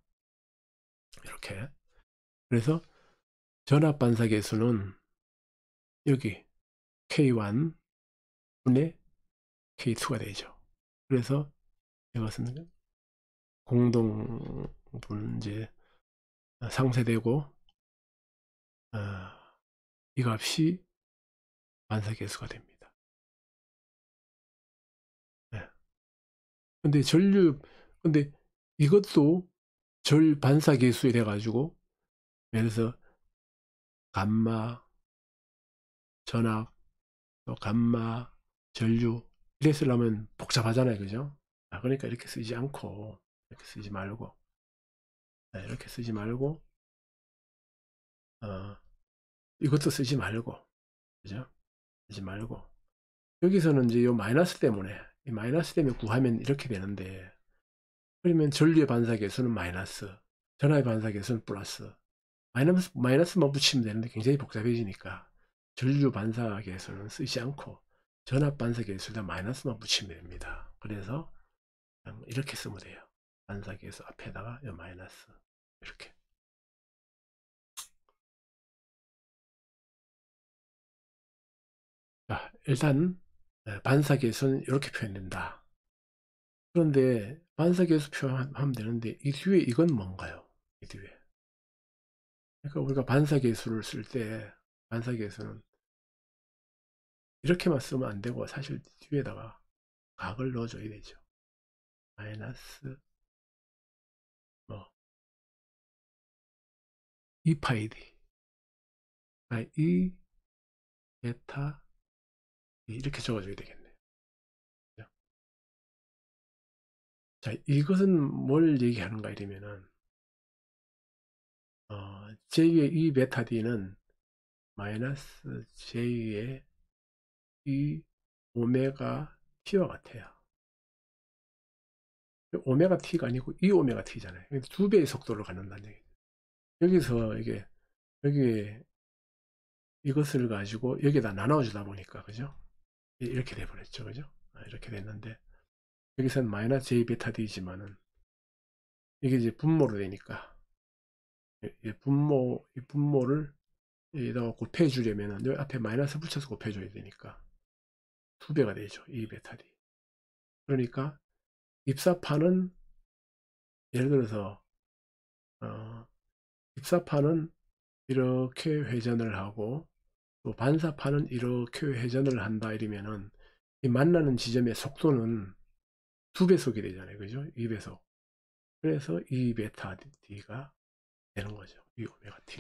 이렇게. 그래서 전압 반사 계수는 여기 K1 분의 K2가 되죠. 그래서 이것은 공동분 이제 상쇄되고, 이 값이 반사계수가 됩니다. 네. 근데 이것도 반사계수에 돼가지고, 예를 들어서 감마, 전압, 또 감마, 전류, 이래 쓰려면 복잡하잖아요. 그죠? 그러니까 이렇게 쓰지 않고, 이렇게 쓰지 말고, 이렇게 쓰지 말고, 이것도 쓰지 말고, 그죠? 쓰지 말고. 여기서는 이제 이 마이너스 때문에, 이 마이너스 때문에 구하면 이렇게 되는데, 그러면 전류의 반사계수는 마이너스, 전압의 반사계수는 플러스, 마이너스만 붙이면 되는데 굉장히 복잡해지니까 전류 반사계수는 쓰지 않고 전압 반사계수에다 마이너스만 붙이면 됩니다. 그래서 이렇게 쓰면 돼요. 반사계수 앞에다가 이 마이너스, 이렇게. 자, 일단 반사계수는 이렇게 표현된다. 그런데 반사계수 표현하면 되는데 이 뒤에 이건 뭔가요? 이 뒤에. 그러니까 우리가 반사계수를 쓸 때 반사계수는 이렇게만 쓰면 안 되고 사실 뒤에다가 각을 넣어줘야 되죠. 마이너스 뭐 2파이 D, 2 베타 이렇게 적어줘야 되겠네요. 자, 이것은 뭘 얘기하는가 이러면은 J의 2 베타 D는 마이너스 J의 2 오메가 T와 같아요. 오메가 T가 아니고 2 오메가 T잖아요. 2배의 속도로 가는다는 얘기죠. 여기서 여기에 이것을 가지고 여기다 나눠주다 보니까, 그죠? 이렇게 돼버렸죠. 그죠? 이렇게 됐는데, 여기서는 마이너스 J 베타 D지만은, 이게 이제 분모로 되니까, 이 분모를 여기다가 곱해 주려면은, 여기 앞에 마이너스 붙여서 곱해 줘야 되니까, 2배가 되죠. 2 베타 D. 그러니까, 입사판은, 예를 들어서, 입사판은 이렇게 회전을 하고, 또 반사판은 이렇게 회전을 한다 이러면은, 이 만나는 지점의 속도는 2배속이 되잖아요. 그죠? 2배속. 그래서 2 베타 D가 되는 거죠. 2 오메가 T.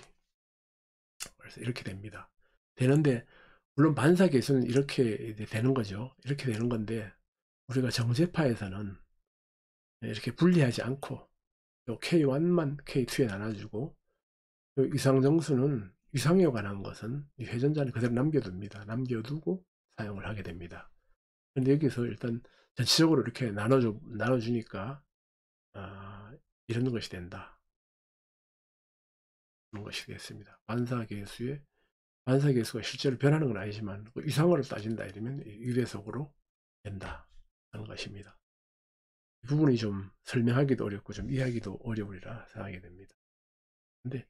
그래서 이렇게 됩니다. 되는데, 물론 반사계수는 이렇게 되는 거죠. 이렇게 되는 건데, 우리가 정제파에서는 이렇게 분리하지 않고, K1만 K2에 나눠주고, 이상정수는 이상에 관한 것은 이 회전자는 그대로 남겨둡니다. 남겨두고 사용을 하게 됩니다. 근데 여기서 일단 전체적으로 이렇게 나눠주니까, 이런 것이 된다. 그런 것이 되겠습니다. 반사계수가 실제로 변하는 건 아니지만, 이상으로 따진다 이러면 2배속으로 된다 하는 것입니다. 이 부분이 좀 설명하기도 어렵고 좀 이해하기도 어려우리라 생각하게 됩니다. 근데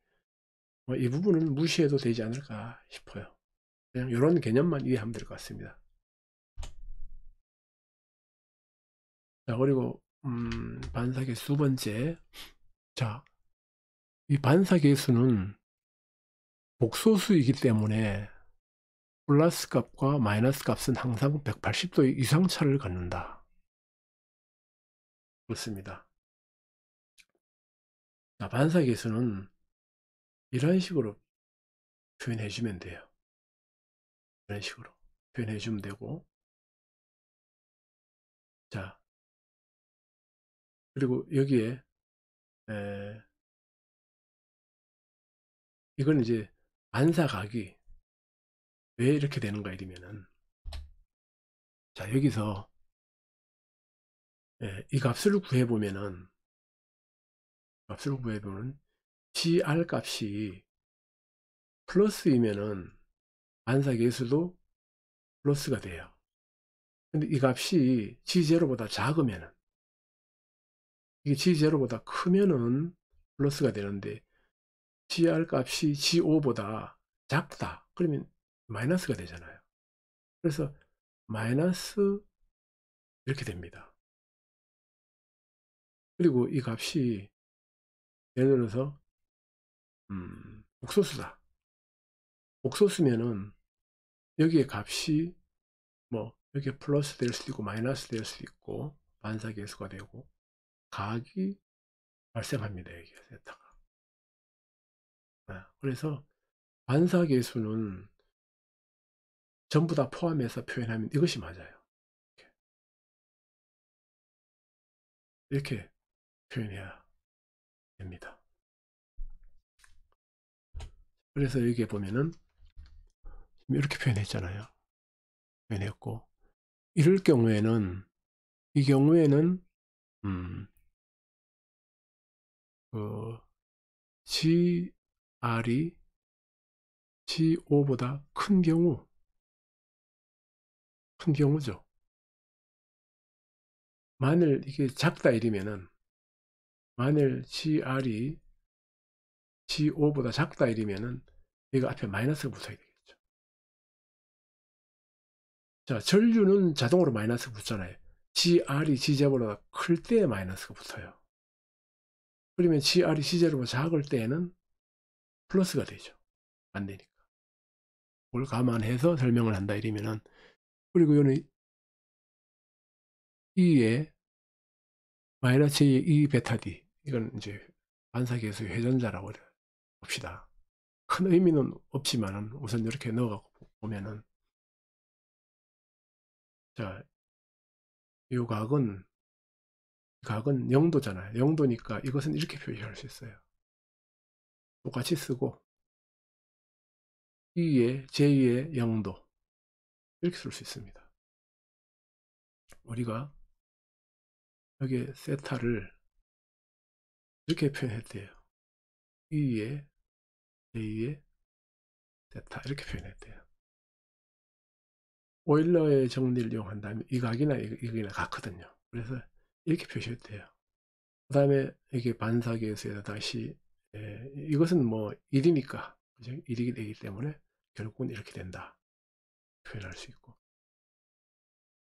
이 부분은 무시해도 되지 않을까 싶어요. 그냥 이런 개념만 이해하면 될 것 같습니다. 자, 그리고 반사계수 두 번째. 자, 이 반사계수는 복소수이기 때문에 플러스 값과 마이너스 값은 항상 180도 이상 차를 갖는다. 그렇습니다. 자, 반사계수는 이런 식으로 표현해 주면 돼요. 이런 식으로 표현해 주면 되고, 자, 그리고 여기에 이건 이제 반사각이 왜 이렇게 되는가 이러면은, 자, 여기서 이 값을 구해보면은 GR 값이 플러스이면은 반사계수도 플러스가 돼요. 근데 이 값이 G0보다 작으면은, 이게 G0보다 크면은 플러스가 되는데, GR 값이 G5보다 작다. 그러면 마이너스가 되잖아요. 그래서 마이너스 이렇게 됩니다. 그리고 이 값이 예를 들어서 옥소수다. 옥소수면은 여기에 값이 뭐 여기에 플러스 될 수도 있고 마이너스 될 수도 있고 반사계수가 되고 각이 발생합니다. 여기에 세타가. 그래서 반사계수는 전부 다 포함해서 표현하면 이것이 맞아요. 이렇게 표현해야 됩니다. 그래서 여기에 보면은 이렇게 표현했잖아요. 표현했고, 이럴 경우에는 이 경우에는 그 GR이 G5보다 큰 경우죠. 만일 이게 작다 이러면은, 만일 GR이 G5보다 작다 이러면은 이거 앞에 마이너스가 붙어야 되겠죠. 자, 전류는 자동으로 마이너스 붙잖아요. GR이 G제보다 클 때 마이너스가 붙어요. 그러면 GR이 G제보다 작을 때에는 플러스가 되죠. 안 되니까. 그걸 감안해서 설명을 한다 이러면은, 그리고 이거는 E에 마이너스 J의 E 베타 D, 이건 이제 반사계수 회전자라고 봅시다. 큰 의미는 없지만은 우선 이렇게 넣어갖고 보면은, 자, 이 각은 0도잖아요. 0도니까 이것은 이렇게 표시할 수 있어요. 똑같이 쓰고 E의 J의 0도 이렇게 쓸 수 있습니다. 우리가 여기에 세타를 이렇게 표현했대요. E의 J의 세타 이렇게 표현했대요. 오일러의 정리를 이용한다면 이 각이나 이 각이나 같거든요. 그래서 이렇게 표시했대요. 그 다음에 이게 반사계수에서 다시 이것은 뭐 1이니까 그죠? 1이 되기 때문에 결국은 이렇게 된다 표현할 수 있고,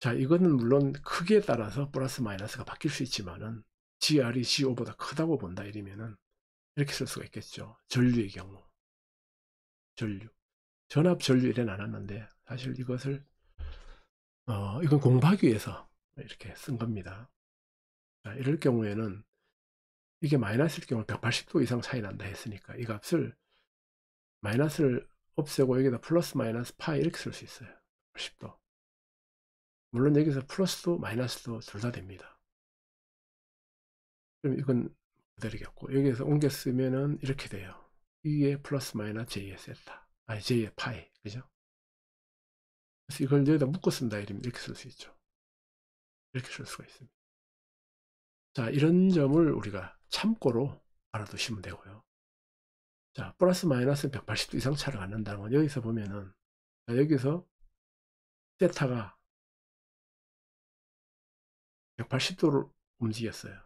자, 이거는 물론 크기에 따라서 플러스 마이너스가 바뀔 수 있지만은 GR이 GO보다 크다고 본다 이러면은 이렇게 쓸 수가 있겠죠. 전류의 경우, 전압 전류 이래 나눴는데 사실 이것을 이건 공부하기 위해서 이렇게 쓴 겁니다. 자, 이럴 경우에는 이게 마이너스일 경우 180도 이상 차이 난다 했으니까 이 값을 마이너스를 없애고 여기다 플러스 마이너스 파이 이렇게 쓸 수 있어요. 80도. 물론 여기서 플러스도 마이너스도 둘 다 됩니다. 그럼 이건 그대로겠고 여기에서 옮겨 쓰면은 이렇게 돼요. E의 플러스 마이너스 J의 세타, 아니 J의 파이, 그죠? 그래서 이걸 여기다 묶어 쓴다 이러면 이렇게 쓸 수 있죠. 이렇게 쓸 수가 있습니다. 자, 이런 점을 우리가 참고로 알아두시면 되고요. 자, 플러스 마이너스 180도 이상 차를 갖는다는 건 여기서 보면은, 자, 여기서 세타가 180도를 움직였어요.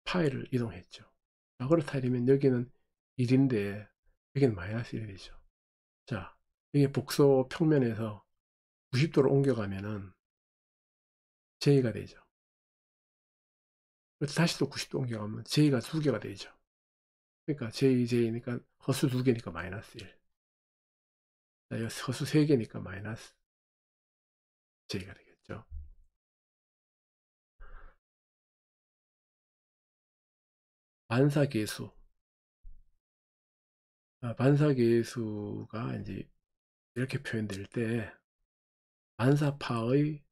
파이를 이동했죠. 자, 그렇다 이러면 여기는 1인데 여기는 마이너스 1이 되죠. 자, 이게 복소 평면에서 90도로 옮겨가면은 J가 되죠. 다시 또 90도 옮겨가면 J가 두 개가 되죠. 그러니까 J니까 허수 두 개니까 마이너스 1. 자, 허수 세 개니까 마이너스 J가 되겠죠. 반사계수. 반사계수가 이제 이렇게 표현될 때 반사파의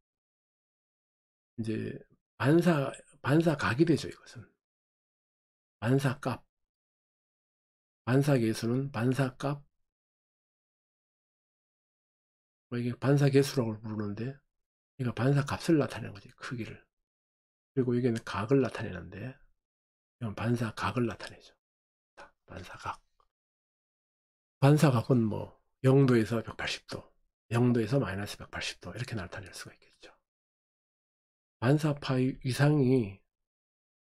이제 반사각이 되죠. 이것은 반사값. 반사계수는 반사값, 이게 반사계수라고 부르는데, 이거 반사값을 나타내는 거지, 크기를. 그리고 이게 각을 나타내는데, 이건 반사각을 나타내죠. 반사각. 반사각은 뭐 0도에서 180도, 0도에서 마이너스 180도 이렇게 나타낼 수가 있겠죠. 반사파의 위상이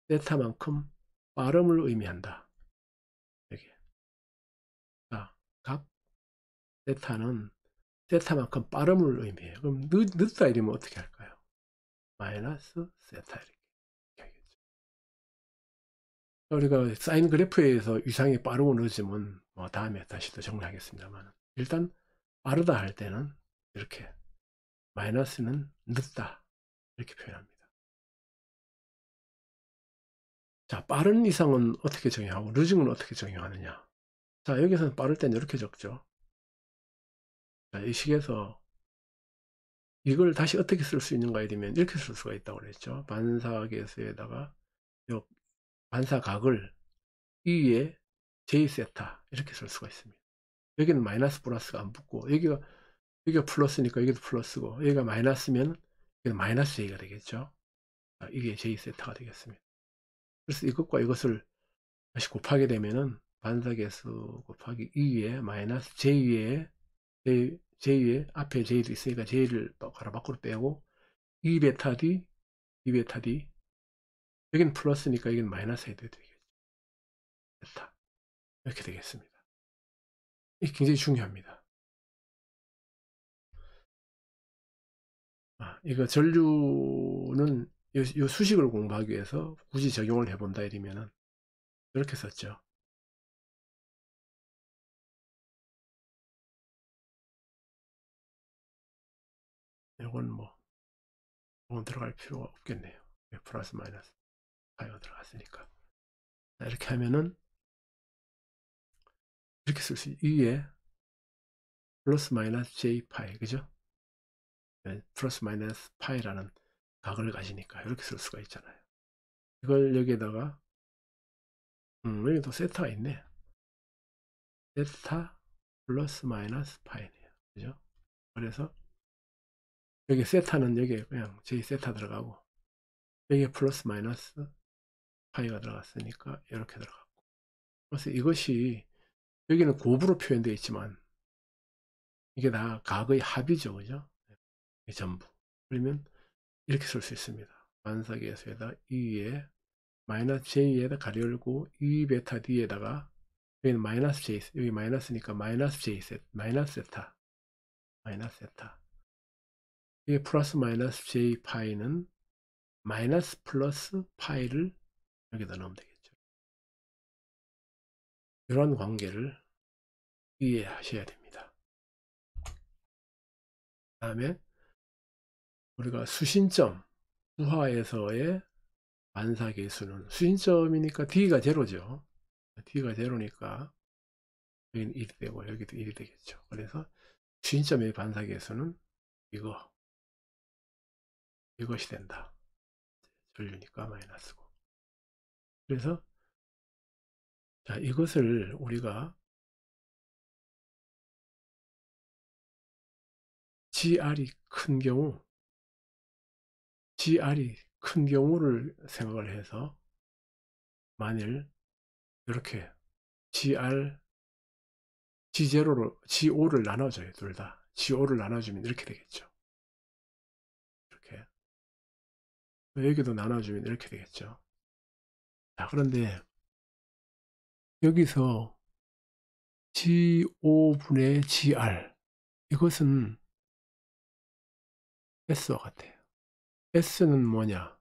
세타만큼 빠름을 의미한다. 여기. 각 세타는 세타만큼 빠름을 의미해요. 그럼 늦다 이러면 어떻게 할까요? 마이너스 세타 이렇게 하겠죠. 우리가 사인 그래프에서 위상이 빠르고 늦으면 뭐 다음에 다시 또 정리하겠습니다만, 일단 빠르다 할 때는 이렇게 마이너스는 늦다 이렇게 표현합니다. 자, 빠른 이상은 어떻게 정의하고 늦은 건 어떻게 정의하느냐. 자, 여기서는 빠를 때는 이렇게 적죠. 자, 이 식에서 이걸 다시 어떻게 쓸 수 있는가에 대면 이렇게 쓸 수가 있다고 그랬죠. 반사계수에다가 요 반사각을 2에 J세타 이렇게 쓸 수가 있습니다. 여기는 마이너스 플러스가 안 붙고 여기가 플러스니까 여기도 플러스고, 여기가 마이너스면 여기는 마이너스 J가 되겠죠. 자, 이게 J세타가 되겠습니다. 그래서 이것과 이것을 다시 곱하게 되면은 반사계수 곱하기 2에 마이너스 J에 앞에 J도 있으니까 J를 또 가로 밖으로 빼고 2베타 D 여기는 플러스니까 여기는 마이너스 해도 되겠죠. 베타 이렇게 되겠습니다. 이게 굉장히 중요합니다. 이거 전류는 이 수식을 공부하기 위해서 굳이 적용을 해본다 이러면은 이렇게 썼죠. 이건 들어갈 필요가 없겠네요. 플러스 마이너스 파이가 들어갔으니까. 자, 이렇게 하면은 이렇게 쓸 수 있어요. 2에 플러스 마이너스 J 파이, 그죠? 네, 플러스 마이너스 파이라는 각을 가지니까 이렇게 쓸 수가 있잖아요. 이걸 여기에다가 여기도 세타가 있네. 세타 플러스 마이너스 파이네요. 그죠? 그래서 여기 세타는 여기에 그냥 J 세타 들어가고, 여기에 플러스 마이너스 파이가 들어갔으니까 이렇게 들어갔고, 그래서 이것이 여기는 곱으로 표현되어 있지만 이게 다 각의 합이죠. 그죠? 전부. 그러면 이렇게 쓸 수 있습니다. 반사계수에다 2에 마이너스 J에다 가로 열고 2베타 D에다가 여기는 마이너스 J, 여기 마이너스니까 마이너스 J 셋, 마이너스 세타. 이게 플러스 마이너스 J 파이는 마이너스 플러스 파이를 여기다 넣으면 되겠죠. 이런 관계를 이해하셔야 됩니다. 그 다음에 우리가 수신점, 부하에서의 반사계수는 수신점이니까 D가 제로죠. D가 제로니까 여기는 1이 되고 여기도 1이 되겠죠. 그래서 수신점의 반사계수는 이것이 된다. 전류니까 마이너스고. 그래서 자, 이것을 우리가 GR이 큰 경우를 생각을 해서 만일 이렇게 G0를 나눠줘요. 둘 다. G5를 나눠주면 이렇게 되겠죠. 이렇게. 여기도 나눠주면 이렇게 되겠죠. 자, 그런데 여기서 G5분의 GR, 이것은 S와 같아요. S는 뭐냐?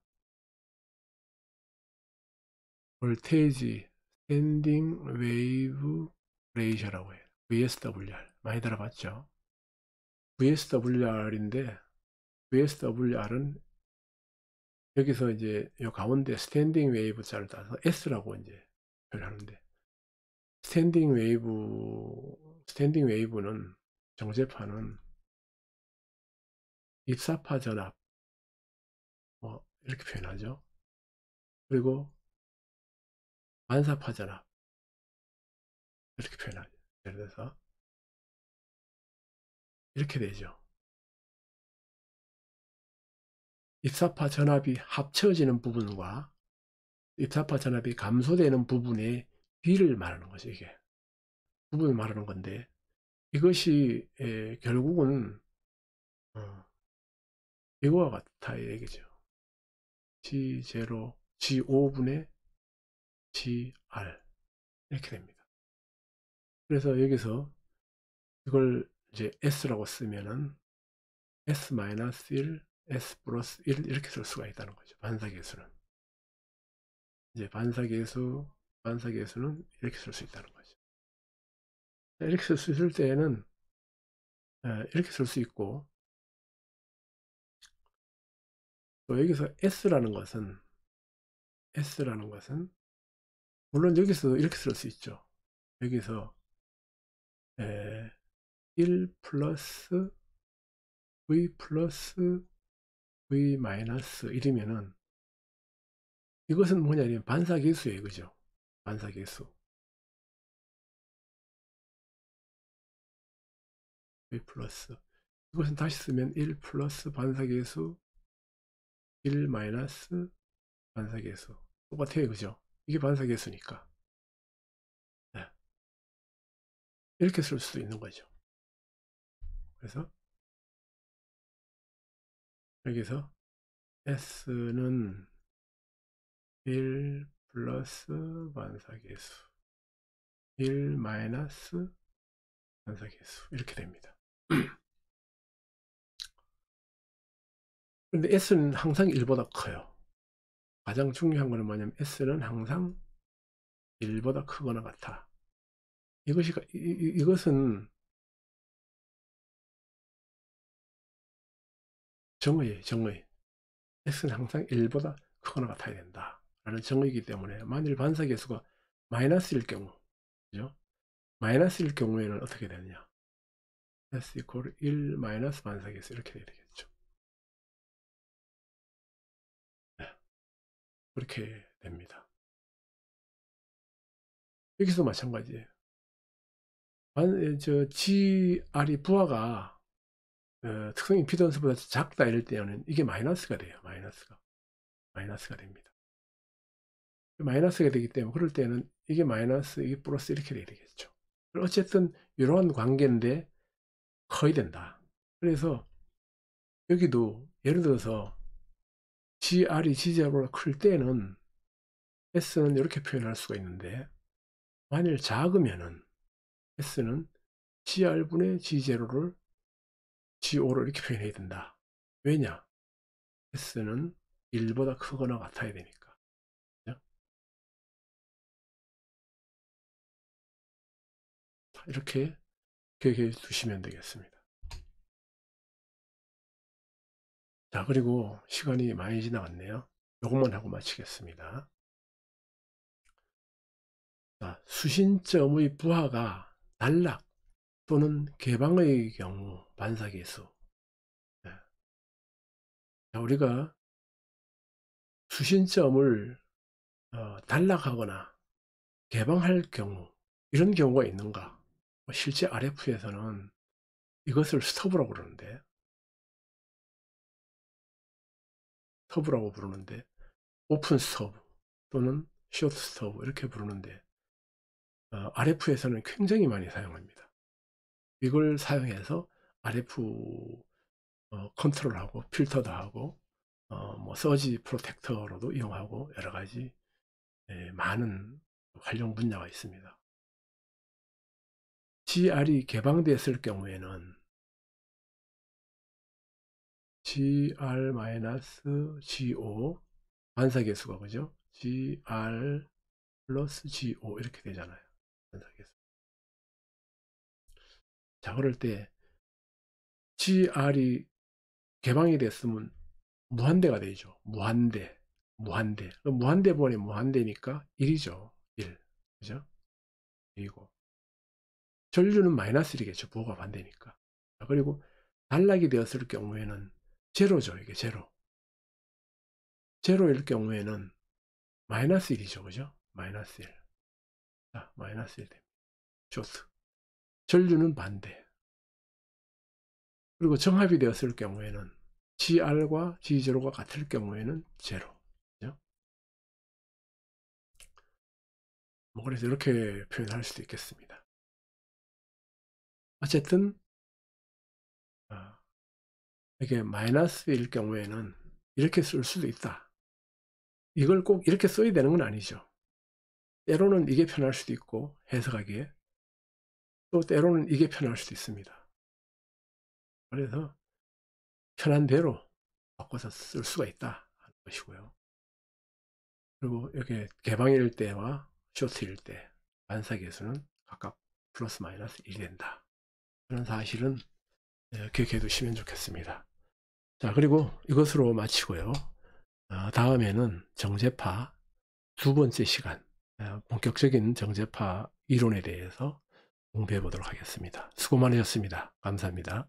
볼테이지 스탠딩 웨이브 레이셔라고 해요. VSWR 많이 들어봤죠? VSWR인데 VSWR은 여기서 이제 요 가운데 스탠딩 웨이브 자를 따서 S라고 이제 표현하는데, 스탠딩 웨이브는 정제파는 입사파 전압 뭐 이렇게 표현하죠. 그리고 반사파 전압 이렇게 표현하죠. 예를 들어서 이렇게 되죠. 입사파 전압이 합쳐지는 부분과 입사파 전압이 감소되는 부분의 비를 말하는 거죠. 이게 부분을 말하는 건데, 이것이 결국은 이거와 같아 이 얘기죠. G0, G5분의 GR 이렇게 됩니다. 그래서 여기서 이걸 이제 S라고 쓰면은 S-1, S 플러스 1 이렇게 쓸 수가 있다는 거죠. 반사계수는. 이제 반사계수는 이렇게 쓸 수 있다는 거죠. 이렇게 쓸 수 있을 때에는 이렇게 쓸 수 있고, 또 여기서 S라는 것은 물론 여기서 이렇게 쓸 수 있죠. 여기서 1 플러스 V 플러스 V 마이너스 1이면은 이것은 뭐냐면 반사계수예요. 그죠? 반사계수. V 플러스. 이것은 다시 쓰면 1 플러스 반사계수 1 마이너스 반사계수. 똑같아요. 그죠? 이게 반사계수니까. 네. 이렇게 쓸 수도 있는 거죠. 그래서 여기서 S는 1 플러스 반사계수 1 마이너스 반사계수 이렇게 됩니다. 근데 S는 항상 1보다 커요. 가장 중요한 것은 뭐냐면 S는 항상 1보다 크거나 같아. 이것은 정의. S는 항상 1보다 크거나 같아야 된다 라는 정의이기 때문에, 만일 반사계수가 마이너스일 경우, 그죠? 마이너스일 경우에는 어떻게 되느냐, S 이퀄 1 마이너스 반사계수 이렇게 돼야 되겠죠. 네. 그렇게 됩니다. 여기서 마찬가지예요. GR이 부하가 특성 임피던스보다 작다 이럴 때는 이게 마이너스가 돼요. 마이너스가 됩니다. 마이너스가 되기 때문에 그럴 때는 이게 마이너스, 이게 플러스 이렇게 돼야 되겠죠. 어쨌든 이러한 관계인데 커야 된다. 그래서 여기도 예를 들어서 GR이 G0보다 클 때는 S는 이렇게 표현할 수가 있는데, 만일 작으면은 S는 GR분의 G0를 G5로 이렇게 표현해야 된다. 왜냐? S는 1보다 크거나 같아야 되니까. 이렇게 기억해 두시면 되겠습니다. 자, 그리고 시간이 많이 지나갔네요. 요것만 하고 마치겠습니다. 자, 수신점의 부하가 단락 또는 개방의 경우 반사계수. 네. 자, 우리가 수신점을 단락하거나 개방할 경우, 이런 경우가 있는가? 실제 RF에서는 이것을 스톱이라고 부르는데, 오픈 스톱 또는 숏 스톱 이렇게 부르는데, RF에서는 굉장히 많이 사용합니다. 이걸 사용해서 RF 컨트롤하고 필터도 하고 뭐 서지 프로텍터로도 이용하고 여러 가지 많은 활용 분야가 있습니다. GR이 개방됐을 경우에는 GR-G5 반사계수가 그죠? GR 플러스 G5 이렇게 되잖아요. 반사계수. 자, 그럴 때 GR이 개방이 됐으면 무한대가 되죠. 무한대. 무한대 번에 무한대니까 1이죠. 1. 그죠? A고 전류는 마이너스 1이겠죠. 부호가 반대니까. 그리고 단락이 되었을 경우에는 제로죠. 이게 제로. 제로일 경우에는 마이너스 1이죠. 그죠? 마이너스 1. 자, 마이너스 1 됩니다. 쇼트. 전류는 반대. 그리고 정합이 되었을 경우에는 GR과 G0가 같을 경우에는 제로. 그죠? 뭐 그래서 이렇게 표현할 수도 있겠습니다. 어쨌든 이게 마이너스일 경우에는 이렇게 쓸 수도 있다. 이걸 꼭 이렇게 써야 되는 건 아니죠. 때로는 이게 편할 수도 있고 해석하기에 또 때로는 이게 편할 수도 있습니다. 그래서 편한 대로 바꿔서 쓸 수가 있다 하는 것이고요. 그리고 이렇게 개방일 때와 쇼트일 때 반사계수는 각각 플러스 마이너스 1이 된다. 그런 사실은 기억해 두시면 좋겠습니다. 자, 그리고 이것으로 마치고요. 다음에는 정제파 두 번째 시간, 본격적인 정제파 이론에 대해서 공부해 보도록 하겠습니다. 수고 많으셨습니다. 감사합니다.